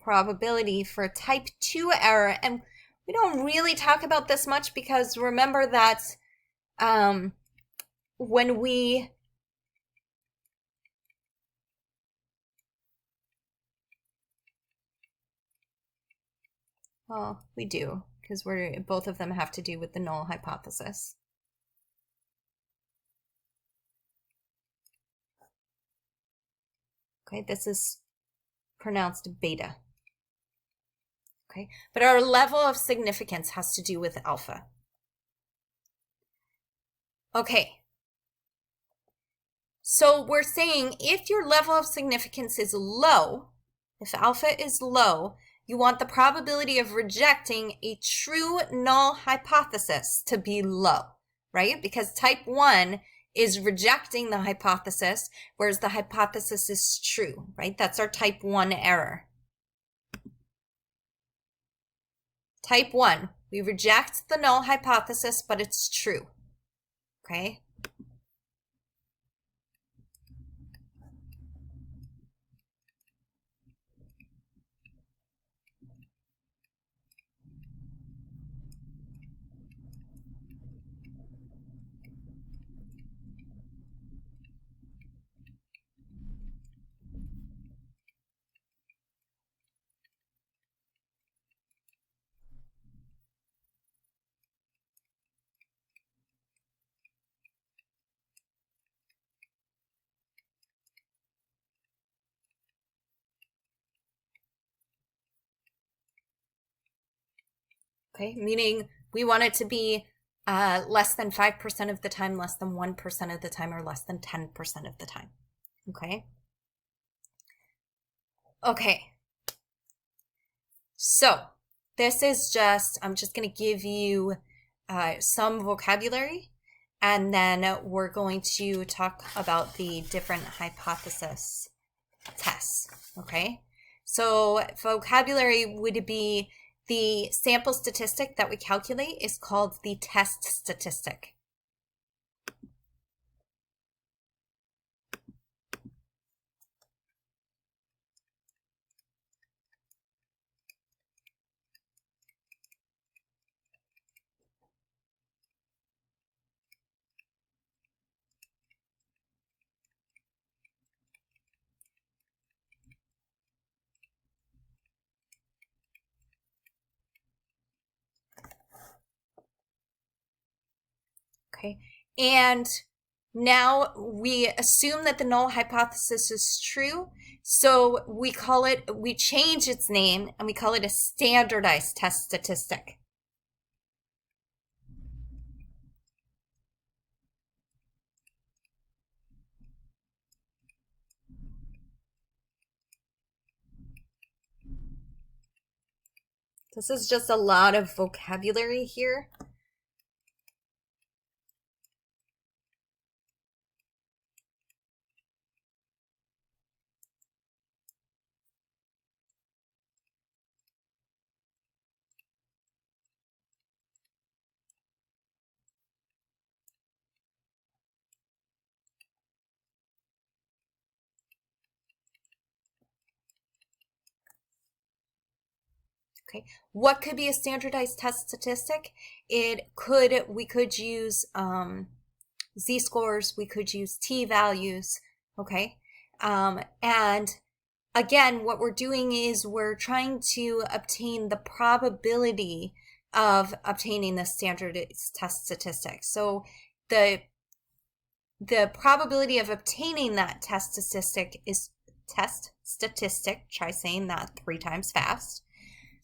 probability for a type 2 error, and we don't really talk about this much because remember that when we well, we do because both of them have to do with the null hypothesis. Okay, this is pronounced beta. Okay, but our level of significance has to do with alpha. Okay, so we're saying if your level of significance is low, if alpha is low, you want the probability of rejecting a true null hypothesis to be low, right? Because type 1 is rejecting the hypothesis, whereas the hypothesis is true, right? That's our type 1 error. Type 1, we reject the null hypothesis, but it's true, okay? Okay, meaning we want it to be less than 5% of the time, less than 1% of the time, or less than 10% of the time. Okay. Okay. So this is I'm just going to give you some vocabulary, and then we're going to talk about the different hypothesis tests. Okay. So vocabulary would be the sample statistic that we calculate is called the test statistic. Okay, and now we assume that the null hypothesis is true, so we change its name and we call it a standardized test statistic. This is just a lot of vocabulary here. Okay, what could be a standardized test statistic? We could use z-scores, we could use t-values, okay? And again, what we're doing is we're trying to obtain the probability of obtaining the standardized test statistic. So the probability of obtaining that statistic, try saying that 3 times fast.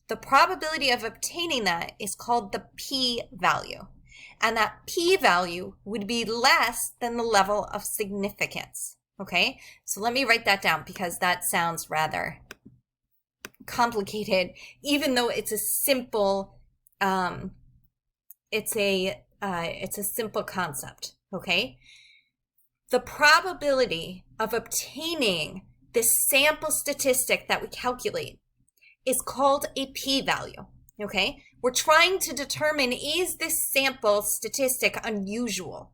The probability of obtaining that is called the p-value. And that p-value would be less than the level of significance. Okay, so let me write that down because that sounds rather complicated, even though it's a simple, it's a simple concept. Okay, the probability of obtaining this sample statistic that we calculate is called a p-value. Okay, we're trying to determine, is this sample statistic unusual?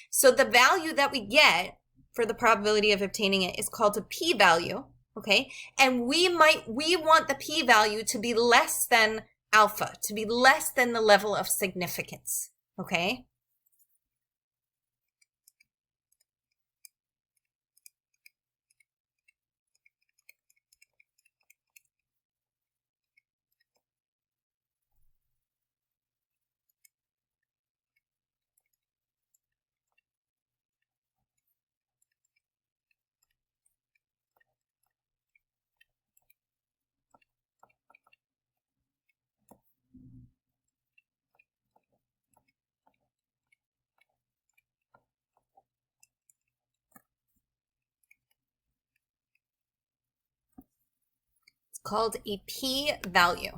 So the value that we get for the probability of obtaining it is called a p-value. Okay, and we want the p-value to be less than alpha, to be less than the level of significance. Okay. Called a p-value.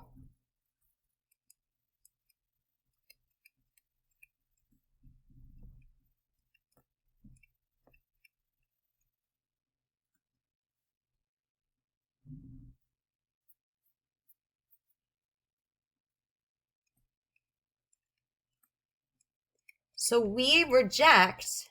So we reject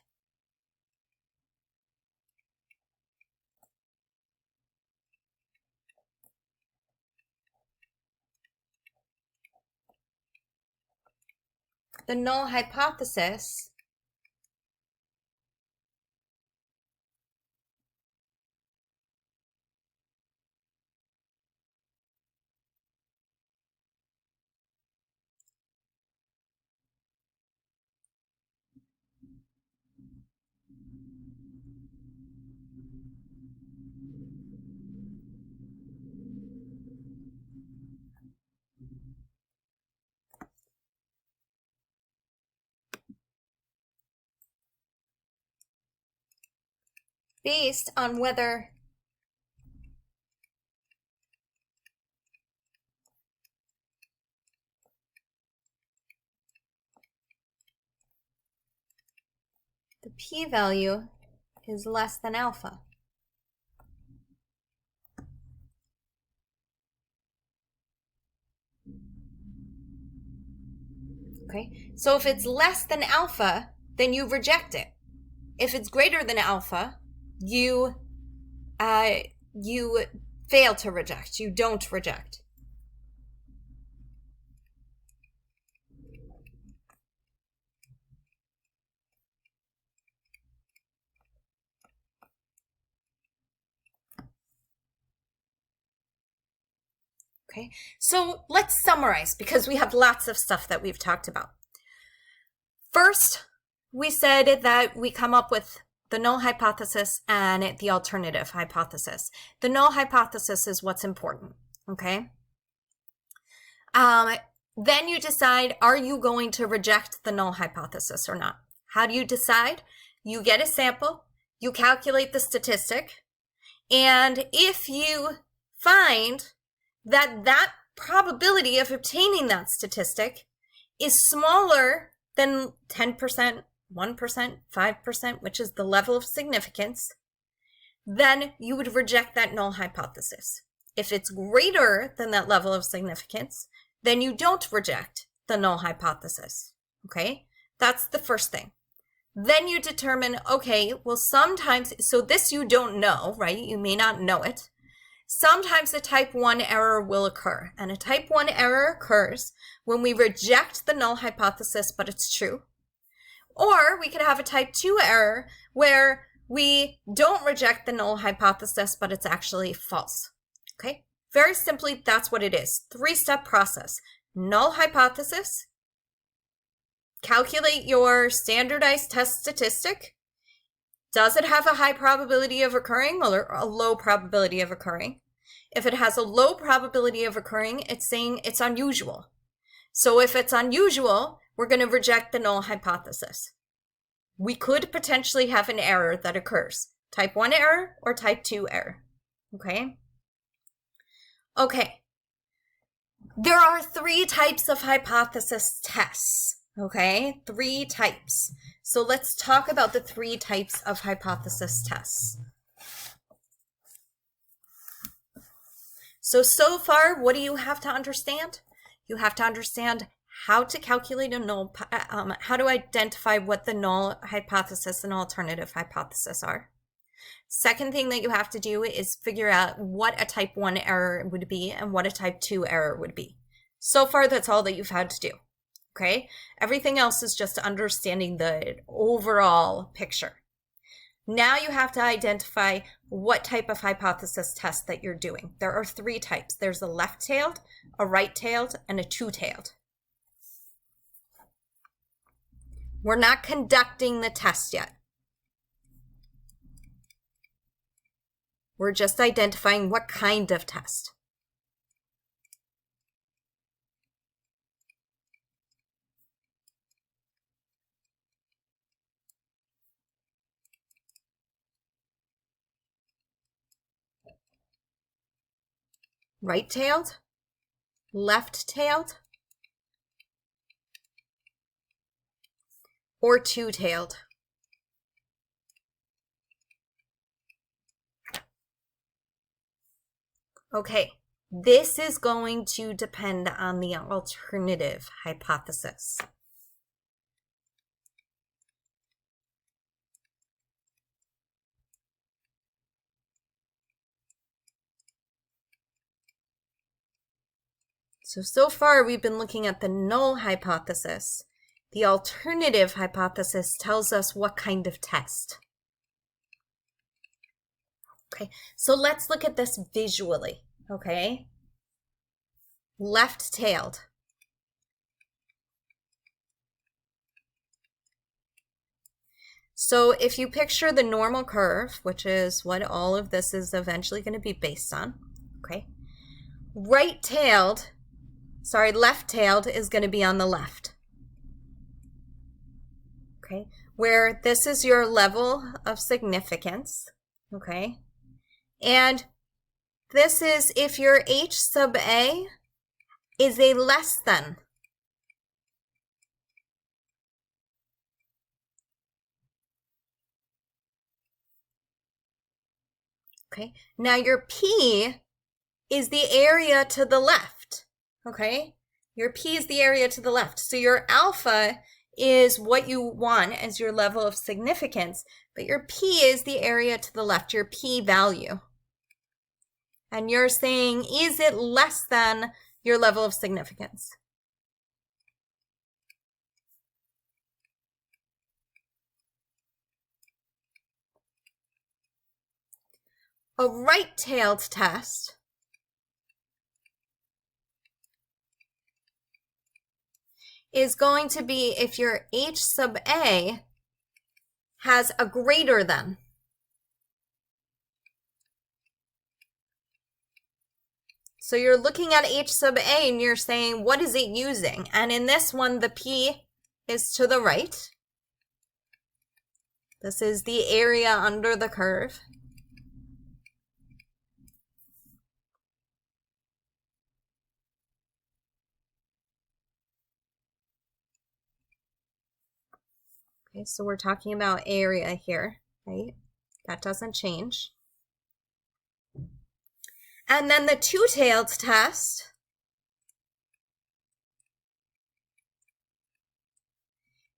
the null hypothesis based on whether the p-value is less than alpha. Okay, so if it's less than alpha, then you reject it. If it's greater than alpha, you fail to reject. You don't reject. Okay, so let's summarize because we have lots of stuff that we've talked about. First, we said that we come up with the null hypothesis and the alternative hypothesis. The null hypothesis is what's important, okay? Then you decide, are you going to reject the null hypothesis or not? How do you decide? You get a sample, you calculate the statistic, and if you find that that probability of obtaining that statistic is smaller than 10%, 1%, 5%, which is the level of significance, then you would reject that null hypothesis. If it's greater than that level of significance, then you don't reject the null hypothesis. Okay, that's the first thing. Then you determine, okay, well, sometimes, so this you don't know, right? You may not know it. Sometimes a type 1 error will occur, and a type 1 error occurs when we reject the null hypothesis, but it's true. Or we could have a type 2 error where we don't reject the null hypothesis, but it's actually false. Okay, very simply, that's what it is. 3-step process. Null hypothesis, calculate your standardized test statistic, Does it have a high probability of occurring or a low probability of occurring? If it has a low probability of occurring, it's saying it's unusual. So if it's unusual, we're going to reject the null hypothesis. We could potentially have an error that occurs. Type 1 error or type 2 error. Okay? Okay. There are 3 types of hypothesis tests. Okay? 3 types. So let's talk about the 3 types of hypothesis tests. So far, what do you have to understand? You have to understand how to calculate a null, how to identify what the null hypothesis and alternative hypothesis are. Second thing that you have to do is figure out what a type 1 error would be and what a type 2 error would be. So far, that's all that you've had to do. Okay? Everything else is just understanding the overall picture. Now you have to identify what type of hypothesis test that you're doing. There are 3 types. There's a left-tailed, a right-tailed, and a two-tailed. We're not conducting the test yet. We're just identifying what kind of test. Right-tailed, left-tailed, or two-tailed. Okay, this is going to depend on the alternative hypothesis. So far we've been looking at the null hypothesis. The alternative hypothesis tells us what kind of test. Okay, so let's look at this visually, okay? Left-tailed. So if you picture the normal curve, which is what all of this is eventually going to be based on, okay? Left-tailed is going to be on the left. Okay, where this is your level of significance, okay? And this is if your H sub A is a less than. Okay, now your P is the area to the left, okay? Your P is the area to the left. So your alpha is what you want as your level of significance, but your P is the area to the left, your P value. And you're saying, is it less than your level of significance? A right-tailed test is going to be if your H sub A has a greater than. So you're looking at H sub A and you're saying, what is it using? And in this one, the P is to the right. This is the area under the curve. Okay, so we're talking about area here, right? That doesn't change. And then the two-tailed test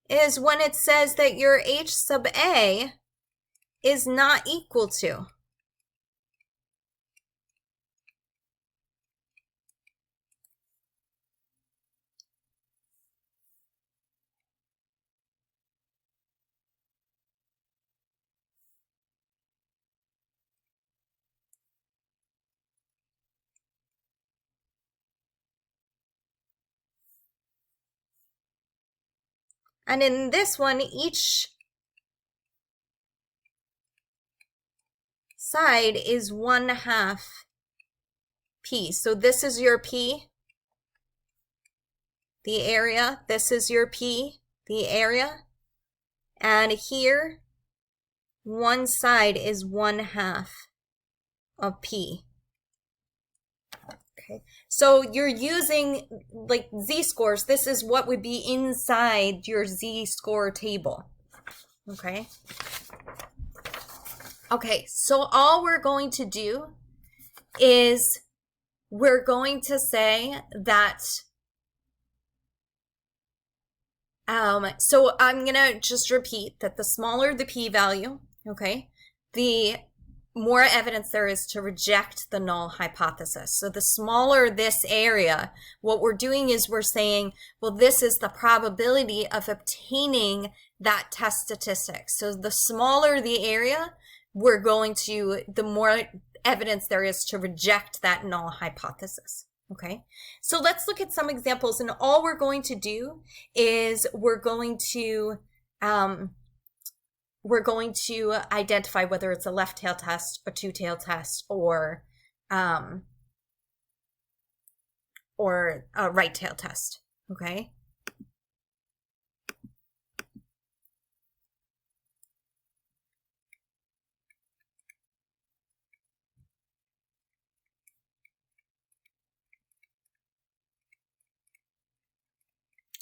is when it says that your H sub A is not equal to. And in this one, each outside is 1/2 P. So this is your P, the area. This is your P, the area. And here, one side is 1/2 of P. Okay, so you're using like z-scores. This is what would be inside your z-score table. Okay. Okay, so all we're going to do is we're going to say that, so I'm gonna just repeat that the smaller the p-value, okay, the more evidence there is to reject the null hypothesis. So the smaller this area, what we're doing is we're saying, well, this is the probability of obtaining that test statistic. So the smaller the area, we're going to, the more evidence there is to reject that null hypothesis. Okay, so let's look at some examples, and all we're going to do is we're going to identify whether it's a left tail test, a two tail test, or a right tail test. Okay.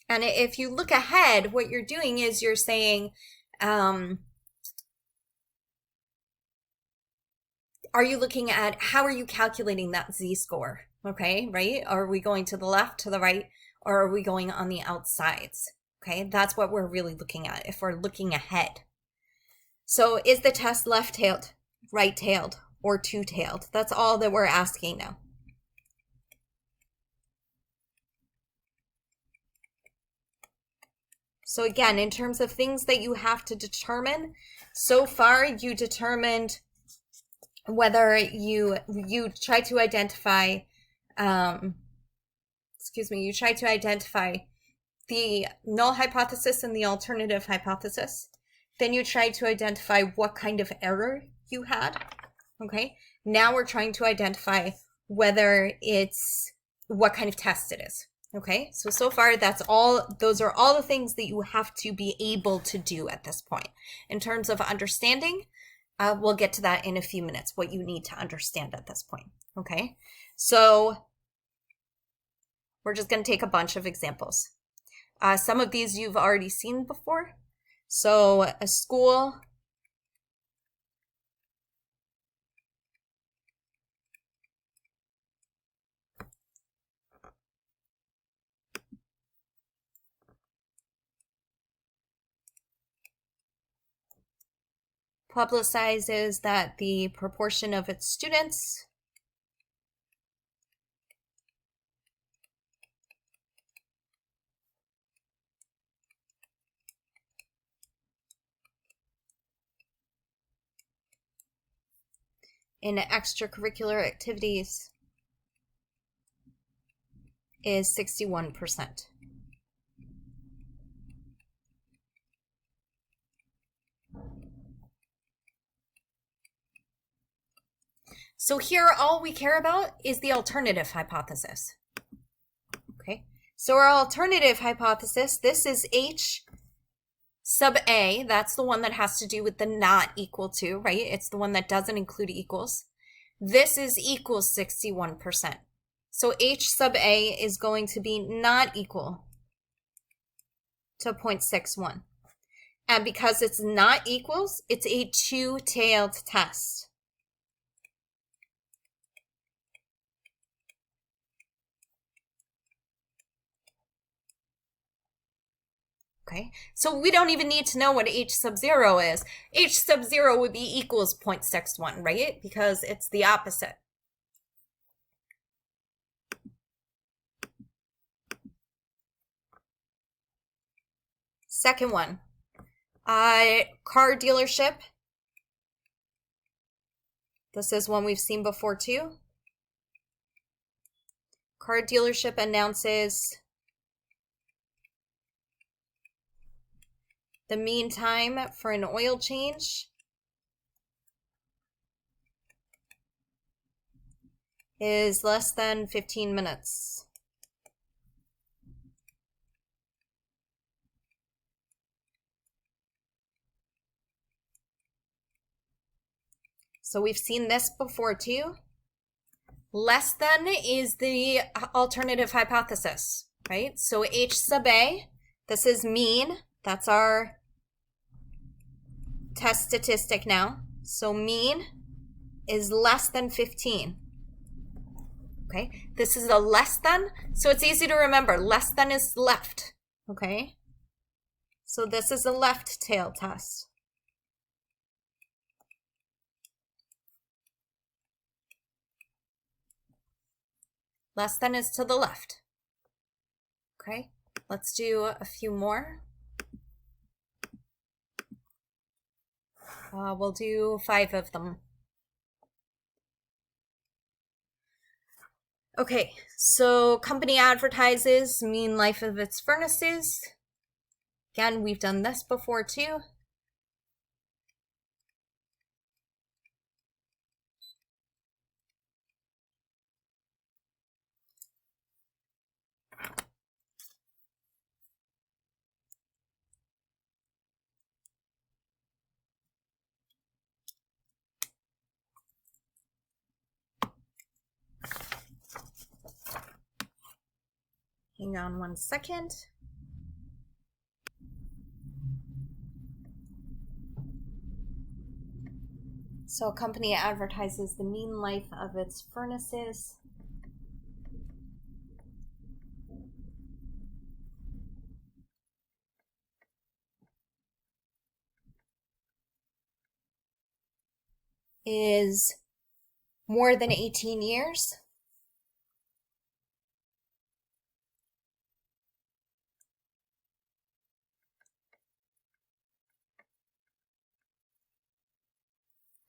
And if you look ahead, what you're doing is you're saying, are you looking at how are you calculating that z-score? Okay, right? Are we going to the left, to the right, or are we going on the outsides? Okay, that's what we're really looking at if we're looking ahead. So is the test left-tailed, right-tailed, or two-tailed? That's all that we're asking now. So again, in terms of things that you have to determine, so far you determined whether you try to identify, you try to identify the null hypothesis and the alternative hypothesis. Then you try to identify what kind of error you had. Okay, now we're trying to identify whether it's what kind of test it is. Okay, so far that's all, those are all the things that you have to be able to do at this point. In terms of understanding, we'll get to that in a few minutes, what you need to understand at this point. Okay, so we're just going to take a bunch of examples. Some of these you've already seen before. So a school publicizes that the proportion of its students in extracurricular activities is 61%. So here, all we care about is the alternative hypothesis. Okay, so our alternative hypothesis, this is H sub A. That's the one that has to do with the not equal to, right? It's the one that doesn't include equals. This is equals 61%. So H sub A is going to be not equal to 0.61. And because it's not equals, it's a two-tailed test. Okay, so we don't even need to know what H sub 0 is. H sub 0 would be equals 0.61, right? Because it's the opposite. Second one, car dealership. This is one we've seen before too. Car dealership announces the mean time for an oil change is less than 15 minutes. So we've seen this before too. Less than is the alternative hypothesis, right? So H sub A, this is mean. That's our test statistic now. So mean is less than 15. Okay, this is a less than, so it's easy to remember. Less than is left, okay? So this is a left tail test. Less than is to the left. Okay, let's do a few more. We'll do 5 of them. Okay, so company advertises mean life of its furnaces. Again, we've done this before too. Hang on one second. So a company advertises the mean life of its furnaces. Is more than 18 years.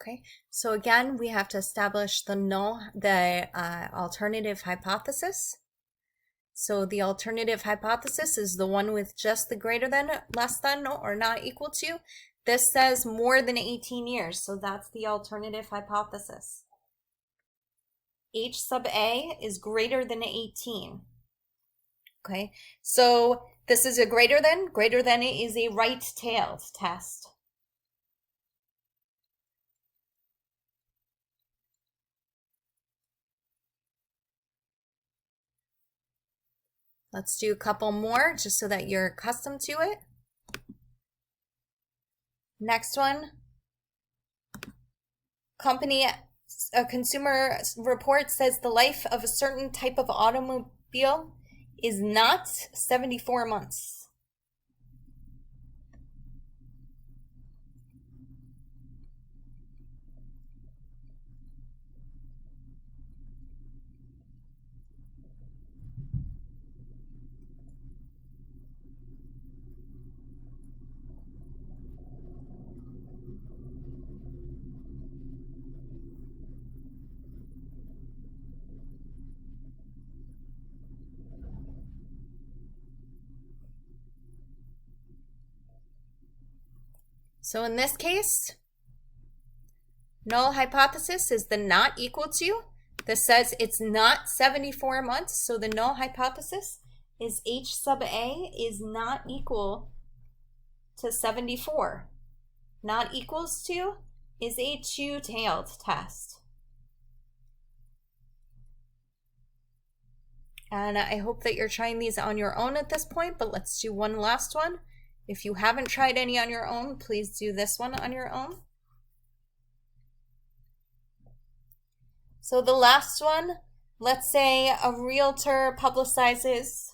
Okay, so again, we have to establish the alternative hypothesis. So the alternative hypothesis is the one with just the greater than, less than, or not equal to. This says more than 18 years, so that's the alternative hypothesis. H sub A is greater than 18. Okay, so this is a greater than. Greater than is a right-tailed test. Let's do a couple more just so that you're accustomed to it. Next one. A consumer report says the life of a certain type of automobile is not 74 months. So in this case, null hypothesis is the not equal to. This says it's not 74 months, so the null hypothesis is H sub A is not equal to 74. Not equals to is a two-tailed test. And I hope that you're trying these on your own at this point, but let's do one last one. If you haven't tried any on your own, please do this one on your own. So the last one, let's say a realtor publicizes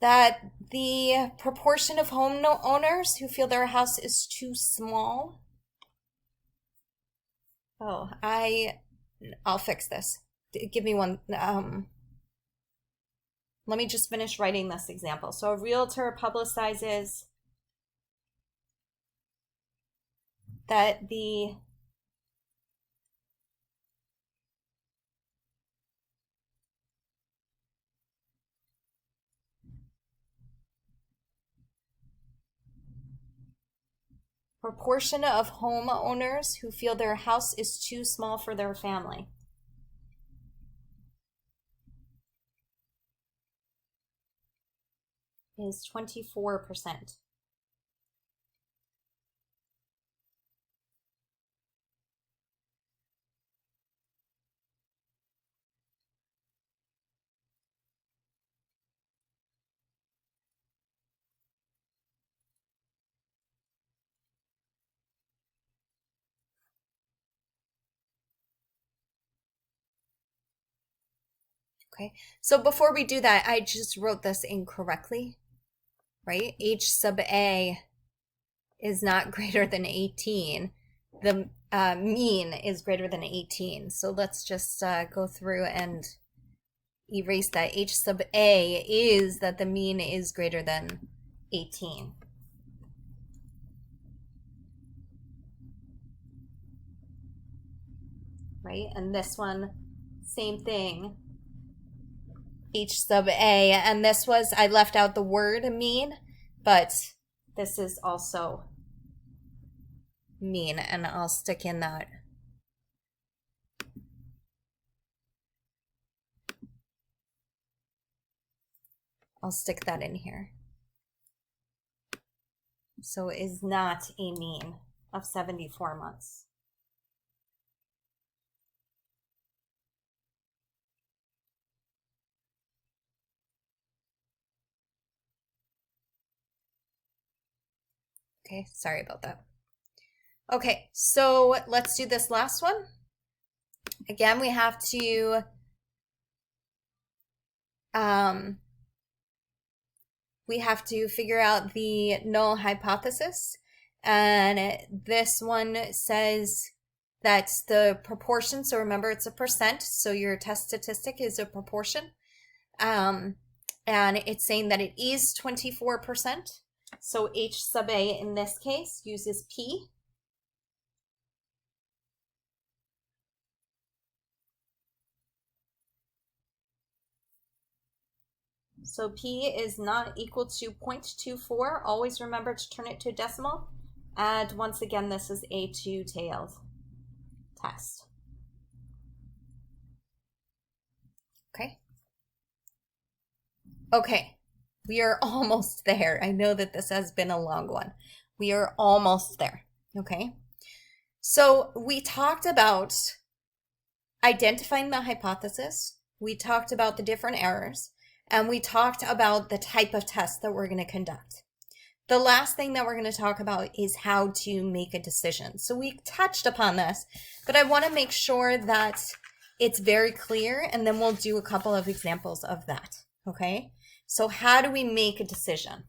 that the proportion of homeowners who feel their house is too small. Oh, I'll fix this. Give me one. Let me just finish writing this example. So a realtor publicizes that the proportion of homeowners who feel their house is too small for their family is 24%. Okay, so before we do that, I just wrote this incorrectly, right? H sub A is not greater than 18. The mean is greater than 18. So let's just go through and erase that. H sub A is that the mean is greater than 18. Right? And this one, same thing. H sub A, and this was, I left out the word mean, but this is also mean, and I'll stick in that. I'll stick that in here. So it is not a mean of 74 months. Okay, sorry about that. Okay, so let's do this last one. Again, we have to figure out the null hypothesis. And this one says that the proportion, so remember it's a percent, so your test statistic is a proportion. And it's saying that it is 24%. So H sub A in this case uses P. So P is not equal to 0.24. Always remember to turn it to a decimal. And once again, this is a two-tailed test. Okay. Okay, we are almost there. I know that this has been a long one. We are almost there, okay? So we talked about identifying the hypothesis. We talked about the different errors. And we talked about the type of test that we're going to conduct. The last thing that we're going to talk about is how to make a decision. So we touched upon this, but I want to make sure that it's very clear, and then we'll do a couple of examples of that, okay? So how do we make a decision?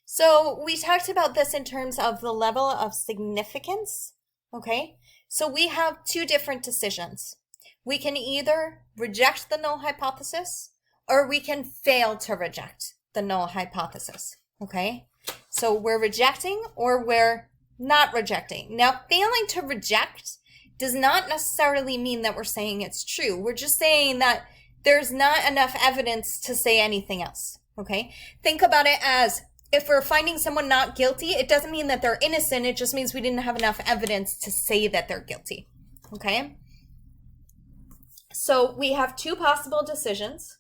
So we talked about this in terms of the level of significance, okay? So we have two different decisions. We can either reject the null hypothesis, or we can fail to reject the null hypothesis, okay? So we're rejecting or we're not rejecting. Now, failing to reject does not necessarily mean that we're saying it's true. We're just saying that there's not enough evidence to say anything else, okay? Think about it as if we're finding someone not guilty, it doesn't mean that they're innocent. It just means we didn't have enough evidence to say that they're guilty, okay? So we have two possible decisions.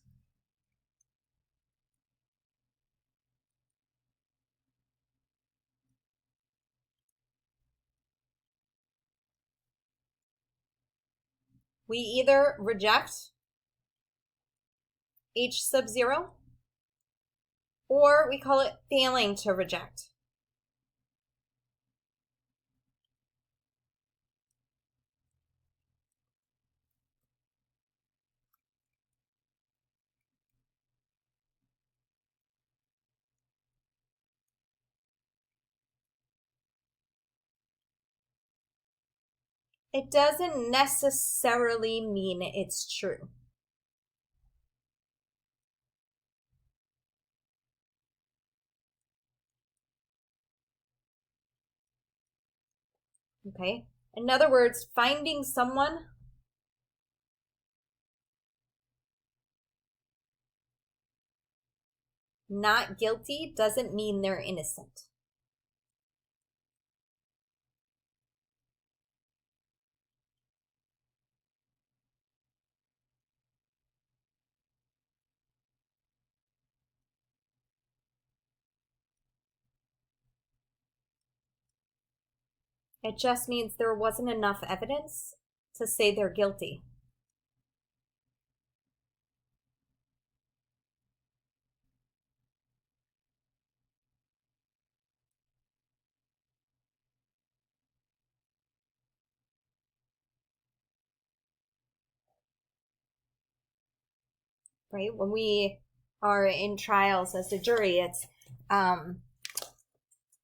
We either reject H sub 0, or we call it failing to reject. It doesn't necessarily mean it's true. Okay? In other words, finding someone not guilty doesn't mean they're innocent. It just means there wasn't enough evidence to say they're guilty. Right? When we are in trials as a jury,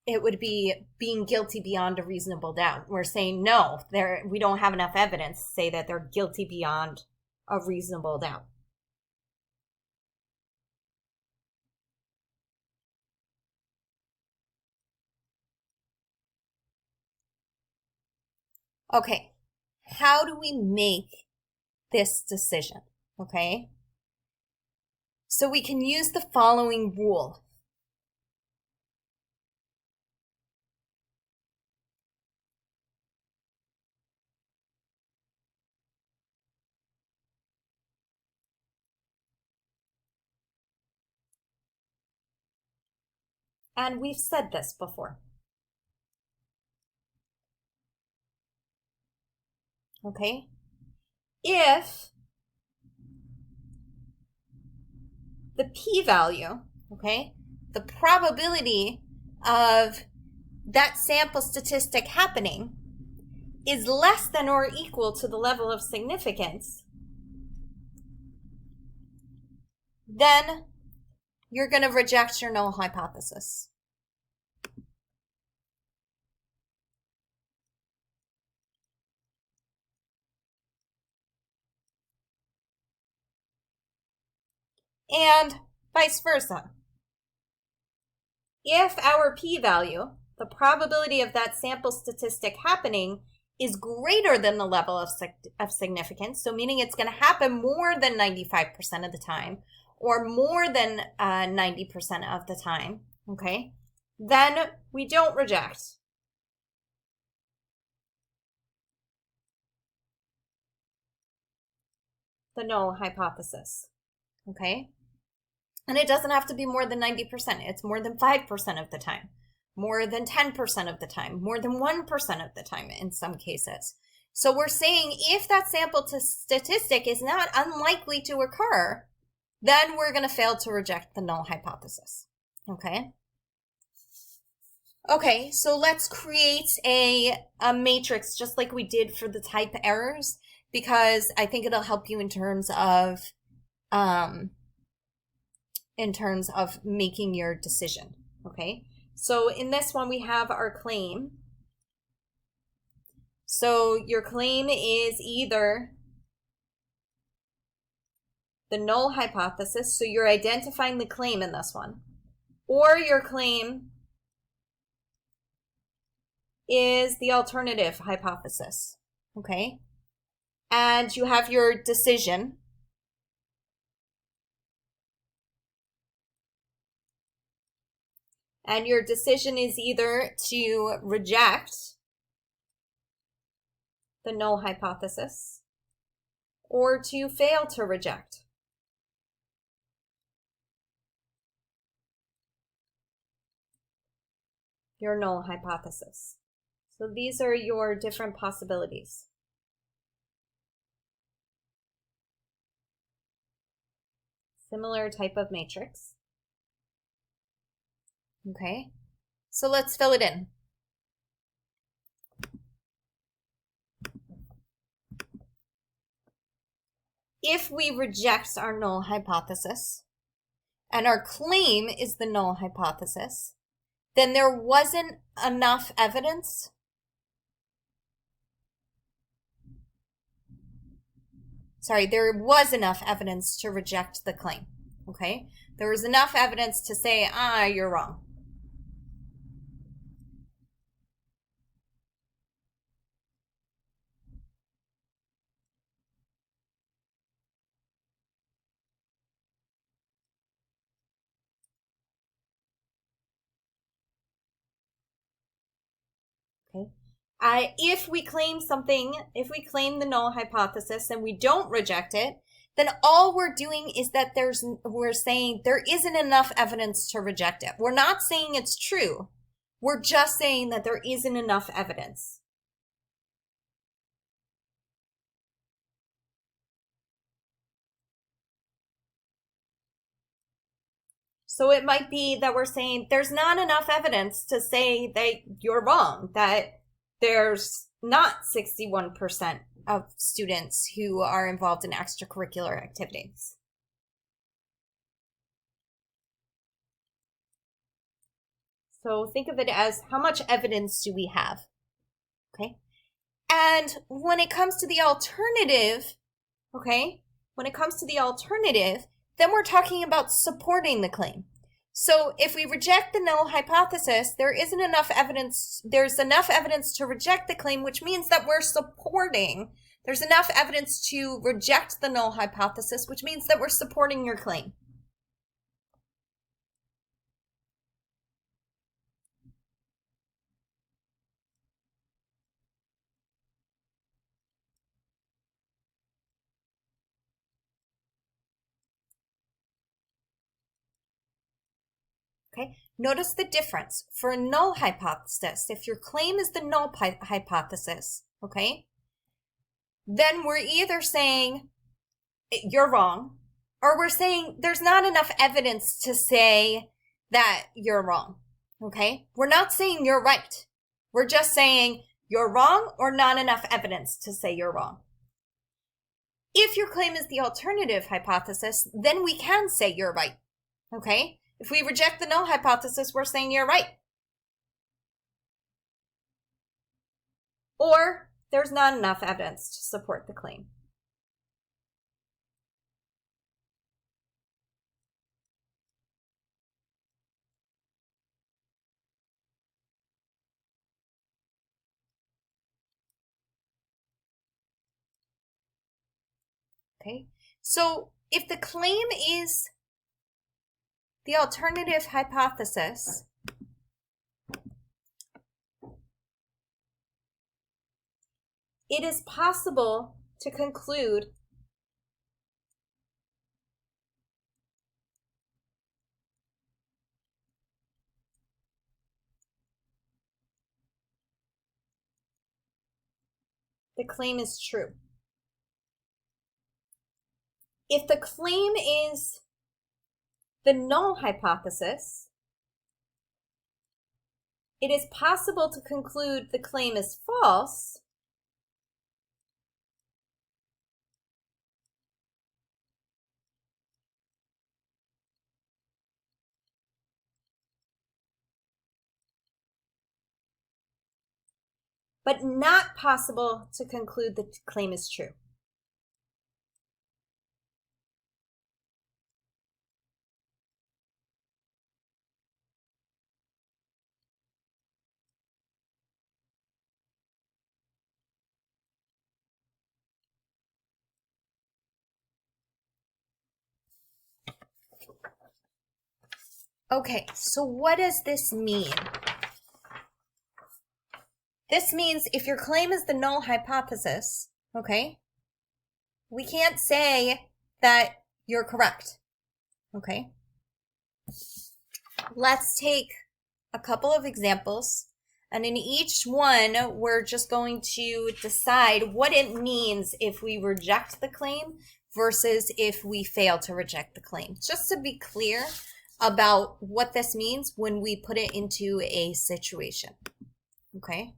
it would be being guilty beyond a reasonable doubt. We're saying no, we don't have enough evidence to say that they're guilty beyond a reasonable doubt. Okay, how do we make this decision? Okay, so we can use the following rule. And we've said this before. Okay, if the p-value, okay, the probability of that sample statistic happening is less than or equal to the level of significance, then you're going to reject your null hypothesis. And vice versa. If our p-value, the probability of that sample statistic happening, is greater than the level of significance, so meaning it's going to happen more than 95% of the time, or more than 90% of the time, okay, then we don't reject. The null hypothesis, okay? And it doesn't have to be more than 90%. It's more than 5% of the time, more than 10% of the time, more than 1% of the time in some cases. So we're saying if that sample statistic is not unlikely to occur, then we're going to fail to reject the null hypothesis. Okay? Okay, so let's create a matrix just like we did for the type errors, because I think it'll help you in terms of making your decision. Okay, so in this one we have our claim. So your claim is either the null hypothesis, so you're identifying the claim in this one, or your claim is the alternative hypothesis. Okay, and you have your decision. And your decision is either to reject the null hypothesis or to fail to reject. Your null hypothesis. So these are your different possibilities. Similar type of matrix. Okay, so let's fill it in. If we reject our null hypothesis, and our claim is the null hypothesis, then there wasn't enough evidence there was enough evidence to reject the claim. Okay, there was enough evidence to say, you're wrong. Okay. If we claim something, if we claim the null hypothesis and we don't reject it, then all we're doing is that we're saying there isn't enough evidence to reject it. We're not saying it's true. We're just saying that there isn't enough evidence. So it might be that we're saying there's not enough evidence to say that you're wrong, that there's not 61% of students who are involved in extracurricular activities. So think of it as how much evidence do we have? Okay. And when it comes to the alternative, okay, when it comes to the alternative, then we're talking about supporting the claim. So if we reject the null hypothesis, there isn't enough evidence, there's enough evidence to reject the claim, which means that we're supporting. There's enough evidence to reject the null hypothesis, which means that we're supporting your claim. Okay, notice the difference. For a null hypothesis, if your claim is the null hypothesis, okay, then we're either saying you're wrong, or we're saying there's not enough evidence to say that you're wrong, okay? We're not saying you're right. We're just saying you're wrong or not enough evidence to say you're wrong. If your claim is the alternative hypothesis, then we can say you're right, okay? If we reject the null hypothesis, we're saying you're right. Or there's not enough evidence to support the claim. Okay, so if the claim is the alternative hypothesis, it is possible to conclude the claim is true. If the claim is the null hypothesis, it is possible to conclude the claim is false but not possible to conclude the claim is true. Okay, so what does this mean? This means if your claim is the null hypothesis, okay, we can't say that you're correct, okay? Let's take a couple of examples, and in each one, we're just going to decide what it means if we reject the claim versus if we fail to reject the claim, just to be clear about what this means when we put it into a situation, okay?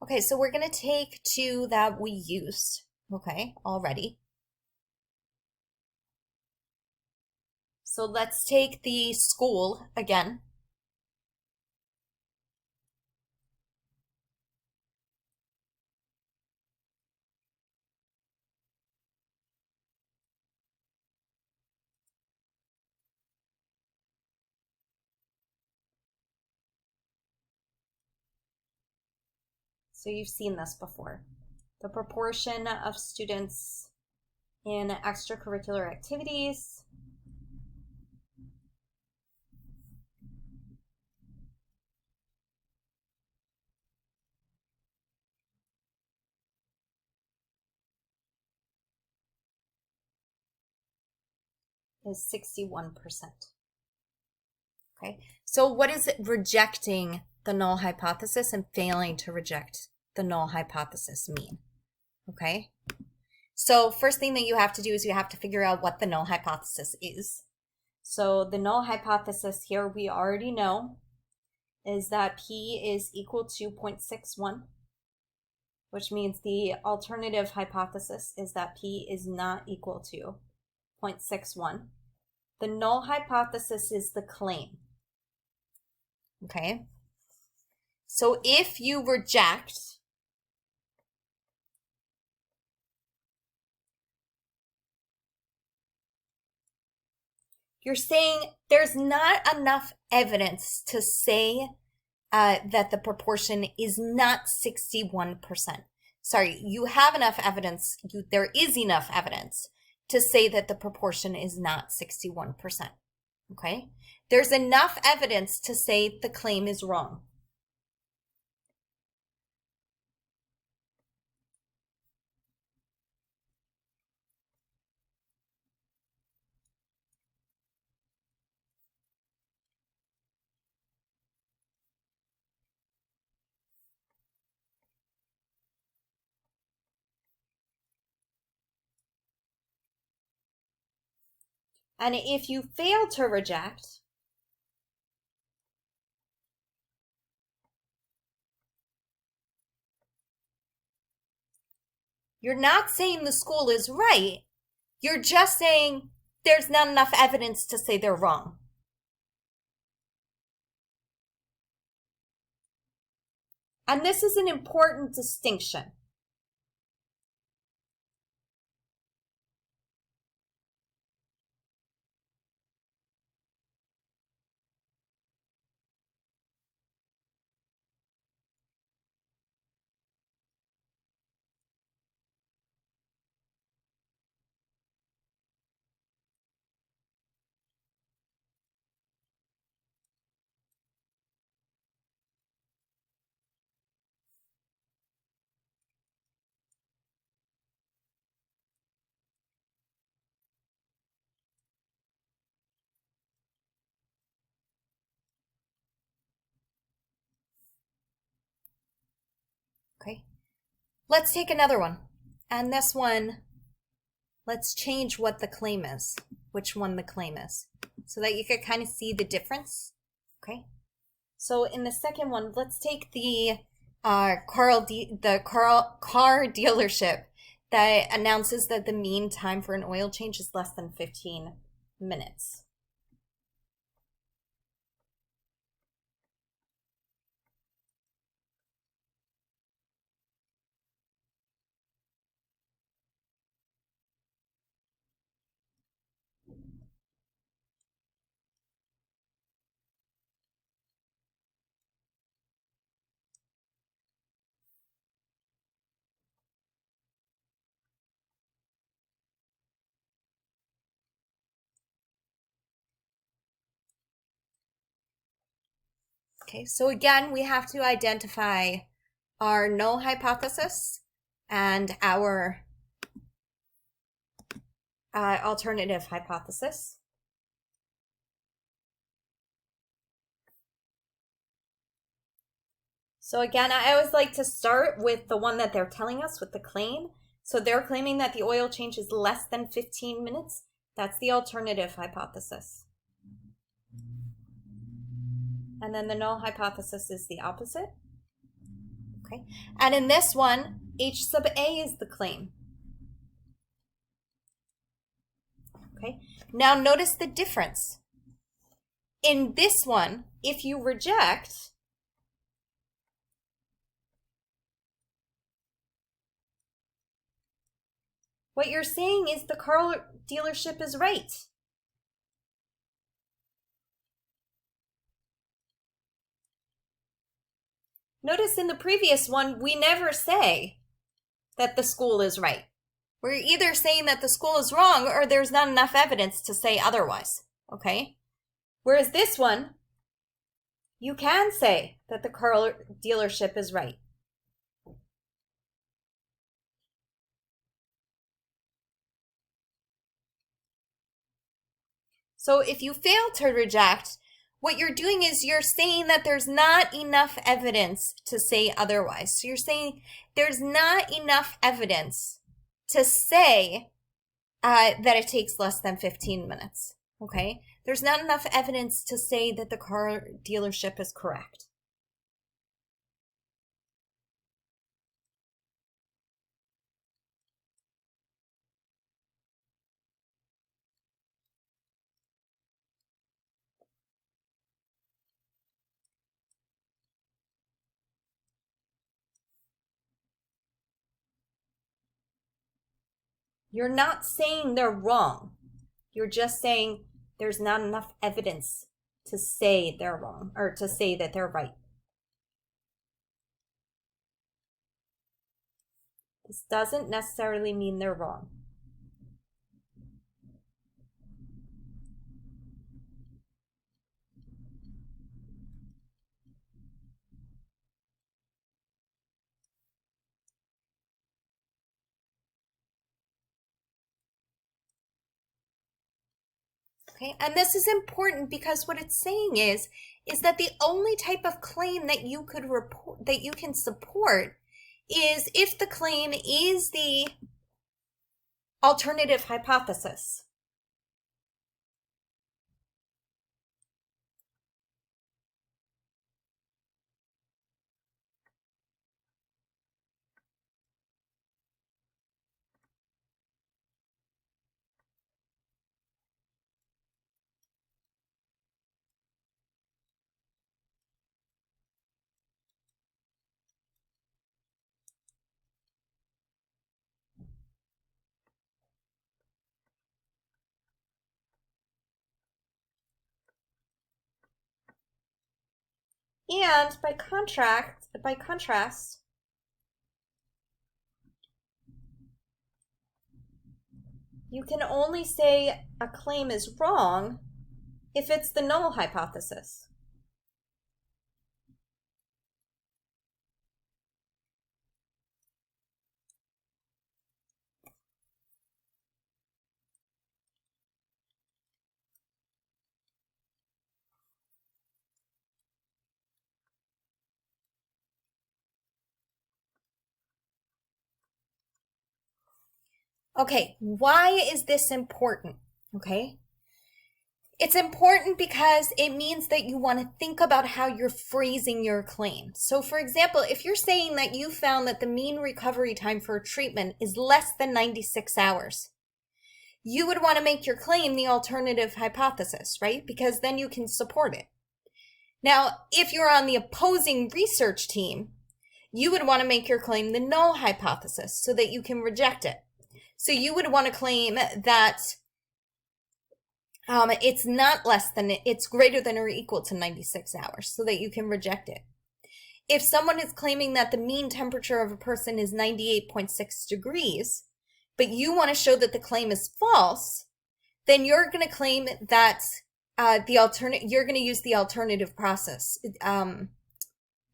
Okay, so we're going to take two that we used, okay, already. So let's take the school again. So you've seen this before. The proportion of students in extracurricular activities is 61%. Okay, so what is it rejecting the null hypothesis and failing to reject the null hypothesis mean? Okay, so first thing that you have to do is you have to figure out what the null hypothesis is. So the null hypothesis here we already know is that P is equal to 0.61, which means the alternative hypothesis is that P is not equal to 0.61. The null hypothesis is the claim. Okay, so if you reject you're saying there's not enough evidence to say that the proportion is not 61%. Sorry, you have enough evidence, there is enough evidence to say that the proportion is not 61%. Okay? There's enough evidence to say the claim is wrong. And if you fail to reject, you're not saying the school is right. You're just saying there's not enough evidence to say they're wrong. And this is an important distinction. Okay, let's take another one. And this one, let's change what the claim is, which one the claim is, so that you could kind of see the difference. Okay, so in the second one, let's take the car dealership that announces that the mean time for an oil change is less than 15 minutes. Okay, so again, we have to identify our null hypothesis and our alternative hypothesis. So again, I always like to start with the one that they're telling us, with the claim. So they're claiming that the oil change is less than 15 minutes. That's the alternative hypothesis. And then the null hypothesis is the opposite. Okay, and in this one, H sub A is the claim. Okay, now notice the difference. In this one, if you reject, what you're saying is the car dealership is right. Notice in the previous one, we never say that the school is right. We're either saying that the school is wrong or there's not enough evidence to say otherwise, okay? Whereas this one, you can say that the car dealership is right. So if you fail to reject, what you're doing is you're saying that there's not enough evidence to say otherwise. So you're saying there's not enough evidence to say that it takes less than 15 minutes, okay? There's not enough evidence to say that the car dealership is correct. You're not saying they're wrong. You're just saying there's not enough evidence to say they're wrong or to say that they're right. This doesn't necessarily mean they're wrong. Okay, and this is important because what it's saying is that the only type of claim that you could report, that you can support, is if the claim is the alternative hypothesis. And by contrast, you can only say a claim is wrong if it's the null hypothesis. Okay, why is this important? Okay, it's important because it means that you want to think about how you're phrasing your claim. So for example, if you're saying that you found that the mean recovery time for a treatment is less than 96 hours, you would want to make your claim the alternative hypothesis, right? Because then you can support it. Now, if you're on the opposing research team, you would want to make your claim the null hypothesis so that you can reject it. So you would want to claim that it's greater than or equal to 96 hours so that you can reject it. If someone is claiming that the mean temperature of a person is 98.6 degrees, but you want to show that the claim is false, then you're going to claim that you're going to use the alternative process, the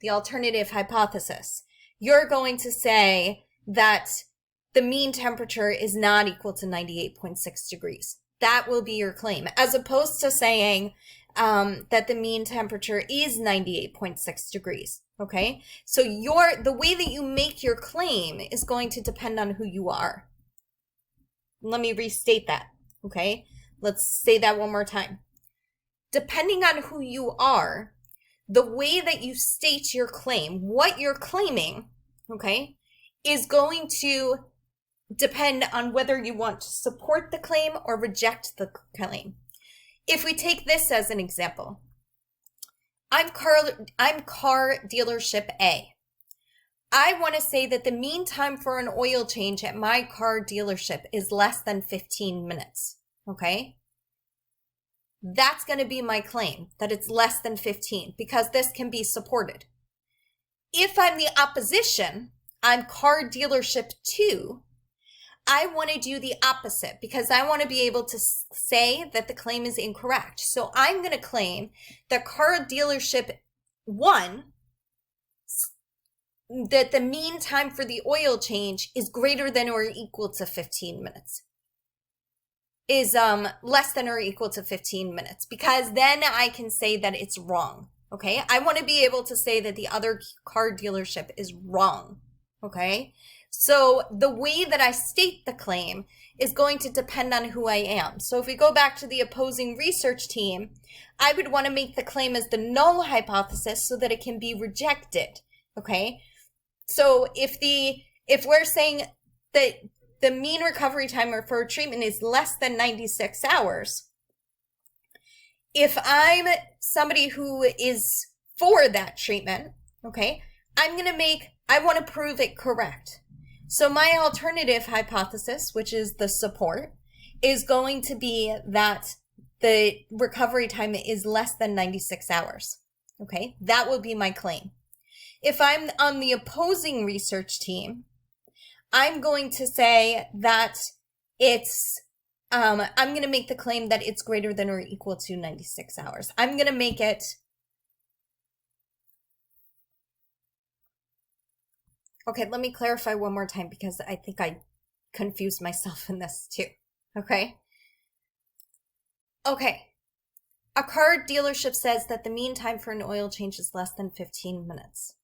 alternative hypothesis. You're going to say that the mean temperature is not equal to 98.6 degrees. That will be your claim, as opposed to saying that the mean temperature is 98.6 degrees. Okay, so the way that you make your claim is going to depend on who you are. Let me restate that. Okay, let's say that one more time. Depending on who you are, the way that you state your claim, what you're claiming, okay, is going to depend on whether you want to support the claim or reject the claim. If we take this as an example, I'm car dealership A. I want to say that the mean time for an oil change at my car dealership is less than 15 minutes, okay? That's going to be my claim, that it's less than 15, because this can be supported. If I'm the opposition, I'm car dealership 2, I want to do the opposite because I want to be able to say that the claim is incorrect. So I'm going to claim that car dealership 1, that the mean time for the oil change is greater than or equal to 15 minutes. Is less than or equal to 15 minutes, because then I can say that it's wrong, okay? I want to be able to say that the other car dealership is wrong, okay? So the way that I state the claim is going to depend on who I am. So if we go back to the opposing research team, I would want to make the claim as the null hypothesis so that it can be rejected, okay? So if we're saying that the mean recovery time for treatment is less than 96 hours, if I'm somebody who is for that treatment, okay, I want to prove it correct. So my alternative hypothesis, which is the support, is going to be that the recovery time is less than 96 hours. Okay, that will be my claim. If I'm on the opposing research team, I'm going to say that I'm going to make the claim that it's greater than or equal to 96 hours. I'm going to make it, okay, let me clarify one more time because I think I confused myself in this too, okay? Okay, a car dealership says that the mean time for an oil change is less than 15 minutes.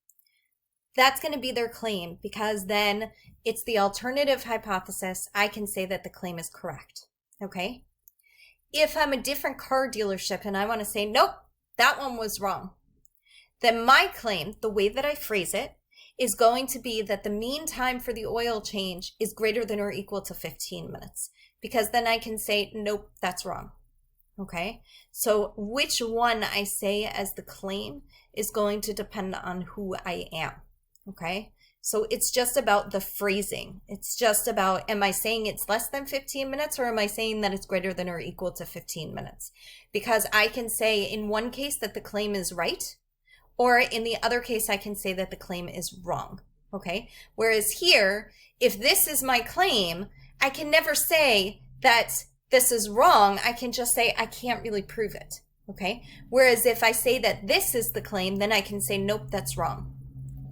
That's going to be their claim because then it's the alternative hypothesis. I can say that the claim is correct, okay? If I'm a different car dealership and I want to say, nope, that one was wrong, then my claim, the way that I phrase it, is going to be that the mean time for the oil change is greater than or equal to 15 minutes, because then I can say, nope, that's wrong, okay? So which one I say as the claim is going to depend on who I am. Okay, so it's just about the phrasing. It's just about, am I saying it's less than 15 minutes or am I saying that it's greater than or equal to 15 minutes? Because I can say in one case that the claim is right, or in the other case, I can say that the claim is wrong. Okay, whereas here, if this is my claim, I can never say that this is wrong. I can just say I can't really prove it. Okay, whereas if I say that this is the claim, then I can say, nope, that's wrong.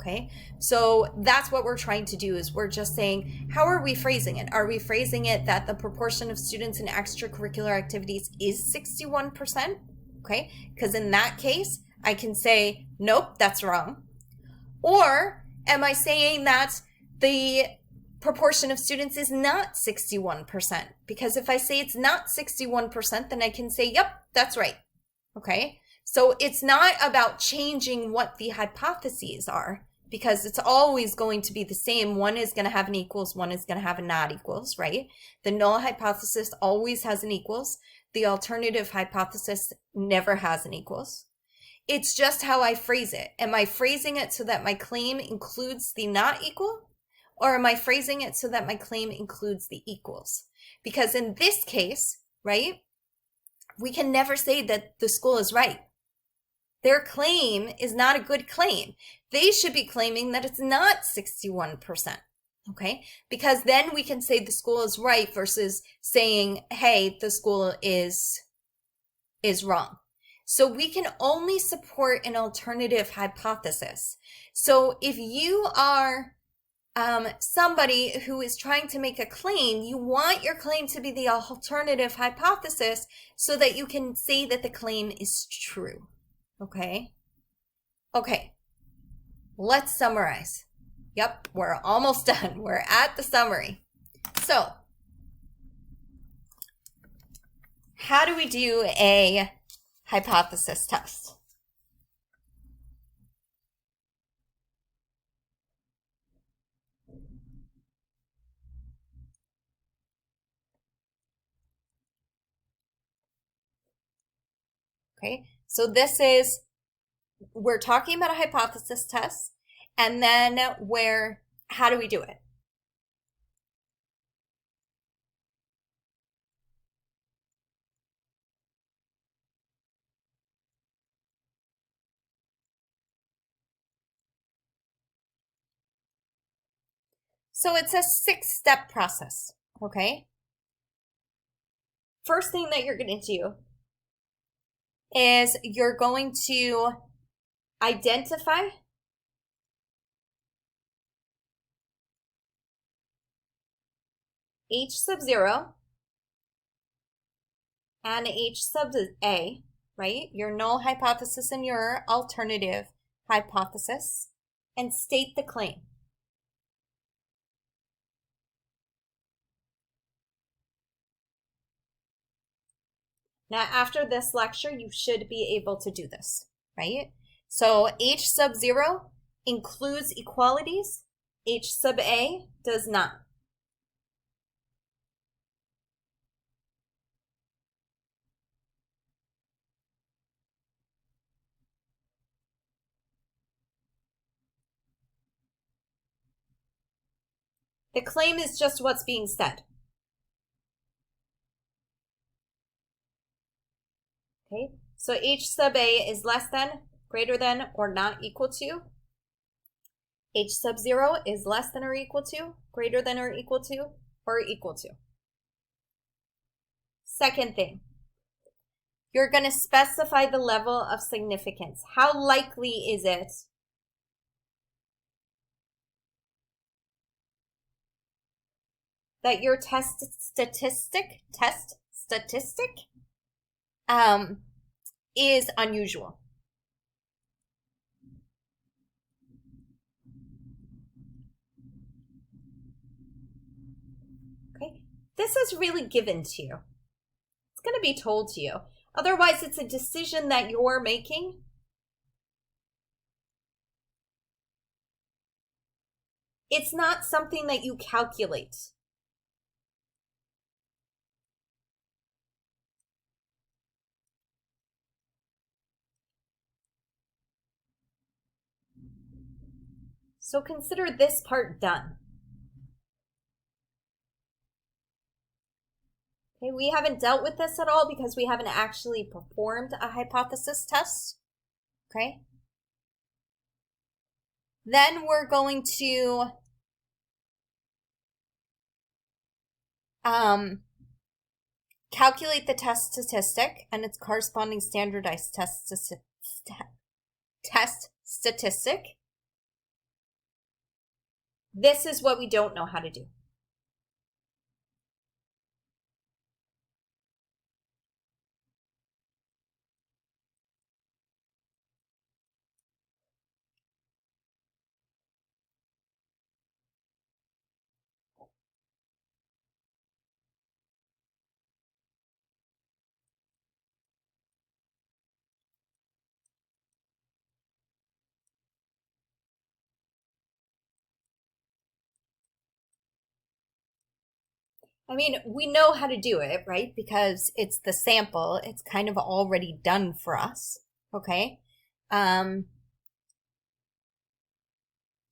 Okay, so that's what we're trying to do, is we're just saying, how are we phrasing it? Are we phrasing it that the proportion of students in extracurricular activities is 61%? Okay, because in that case, I can say, nope, that's wrong. Or am I saying that the proportion of students is not 61%? Because if I say it's not 61%, then I can say, yep, that's right. Okay, so it's not about changing what the hypotheses are, because it's always going to be the same. One is going to have an equals, one is going to have a not equals, right? The null hypothesis always has an equals. The alternative hypothesis never has an equals. It's just how I phrase it. Am I phrasing it so that my claim includes the not equal? Or am I phrasing it so that my claim includes the equals? Because in this case, right, we can never say that the school is right. Their claim is not a good claim. They should be claiming that it's not 61%, okay? Because then we can say the school is right versus saying, hey, the school is wrong. So we can only support an alternative hypothesis. So if you are somebody who is trying to make a claim, you want your claim to be the alternative hypothesis so that you can say that the claim is true. Okay? Okay. Let's summarize. Yep, we're almost done. We're at the summary. So, how do we do a hypothesis test? Okay, so we're talking about a hypothesis test, and then how do we do it? So it's a 6-step process, okay? First thing that you're going to do is you're going to identify H sub 0 and H sub A, right? Your null hypothesis and your alternative hypothesis, and state the claim. Now, after this lecture, you should be able to do this, right? So H sub 0 includes equalities. H sub A does not. The claim is just what's being said. Okay, so H sub A is less than, greater than, or not equal to. H sub 0 is less than or equal to, greater than or equal to, or equal to. Second thing, you're going to specify the level of significance. How likely is it that your test statistic is unusual? Okay, this is really given to you. It's going to be told to you. Otherwise, it's a decision that you're making. It's not something that you calculate. So consider this part done. Okay, we haven't dealt with this at all because we haven't actually performed a hypothesis test. Okay. Then we're going to calculate the test statistic and its corresponding standardized test statistic. This is what we don't know how to do. I mean, we know how to do it, right? Because it's the sample. It's kind of already done for us, okay?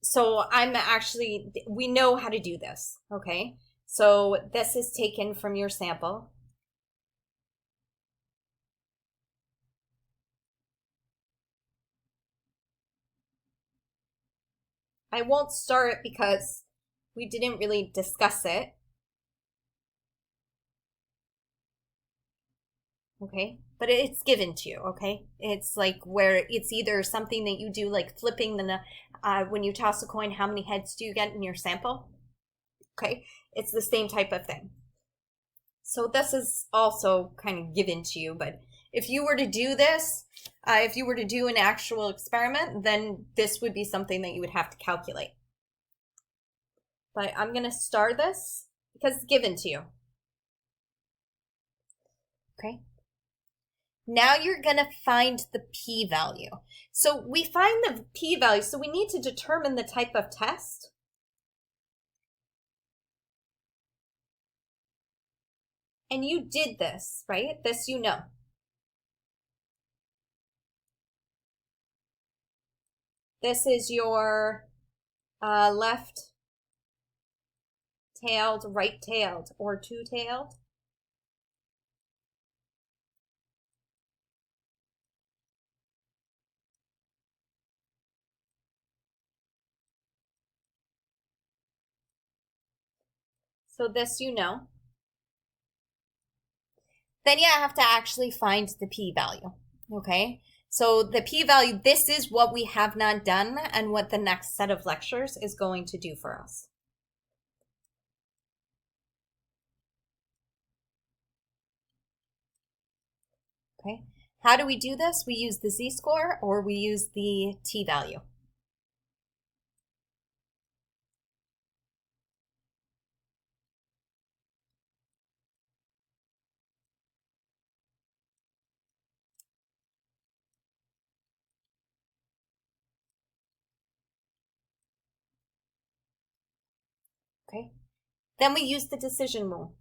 So we know how to do this, okay? So this is taken from your sample. I won't start because we didn't really discuss it. Okay, but it's given to you, okay? It's like where it's either something that you do like flipping when you toss a coin, how many heads do you get in your sample? Okay, it's the same type of thing. So this is also kind of given to you, but if you were to do this, if you were to do an actual experiment, then this would be something that you would have to calculate. But I'm going to star this because it's given to you. Okay. Now you're going to find the p-value. So we find the p-value, so we need to determine the type of test. And you did this, right? This you know. This is your left-tailed, right-tailed, or two-tailed. So this you know. Then you have to actually find the p-value, okay? So the p-value, this is what we have not done and what the next set of lectures is going to do for us. Okay, how do we do this? We use the z-score or we use the t-value. Okay, then we use the decision rule.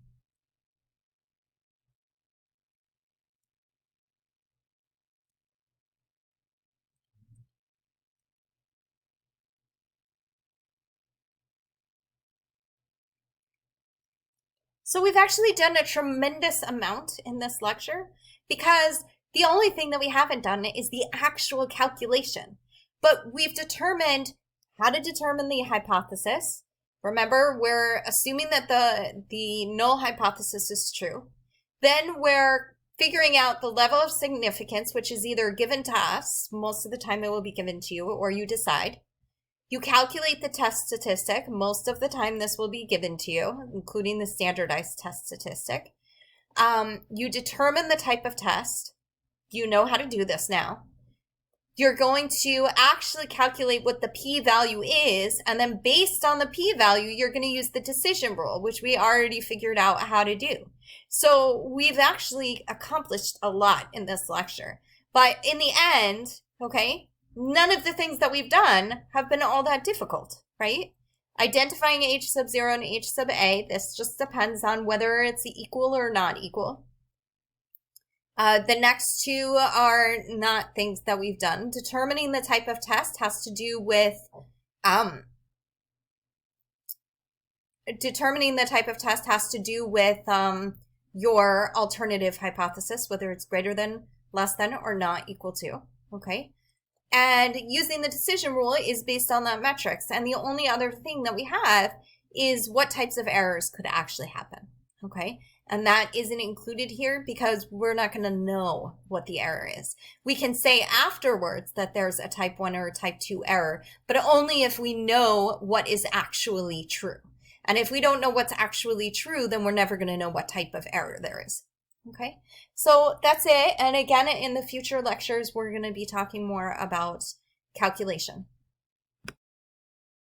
So we've actually done a tremendous amount in this lecture because the only thing that we haven't done is the actual calculation. But we've determined how to determine the hypothesis. Remember, we're assuming that the null hypothesis is true. Then we're figuring out the level of significance, which is either given to us, most of the time it will be given to you, or you decide. You calculate the test statistic. Most of the time this will be given to you, including the standardized test statistic. You determine the type of test. You know how to do this now. You're going to actually calculate what the p-value is, and then based on the p-value, you're going to use the decision rule, which we already figured out how to do. So we've actually accomplished a lot in this lecture. But in the end, okay, none of the things that we've done have been all that difficult, right? Identifying h sub 0 and h sub a, this just depends on whether it's equal or not equal. The next two are not things that we've done. Determining the type of test has to do with your alternative hypothesis, whether it's greater than, less than, or not equal to, okay? And using the decision rule is based on that metrics. And the only other thing that we have is what types of errors could actually happen, okay? And that isn't included here because we're not going to know what the error is. We can say afterwards that there's a type 1 or a type 2 error, but only if we know what is actually true. And if we don't know what's actually true, then we're never going to know what type of error there is. Okay, so that's it. And again, in the future lectures, we're going to be talking more about calculation.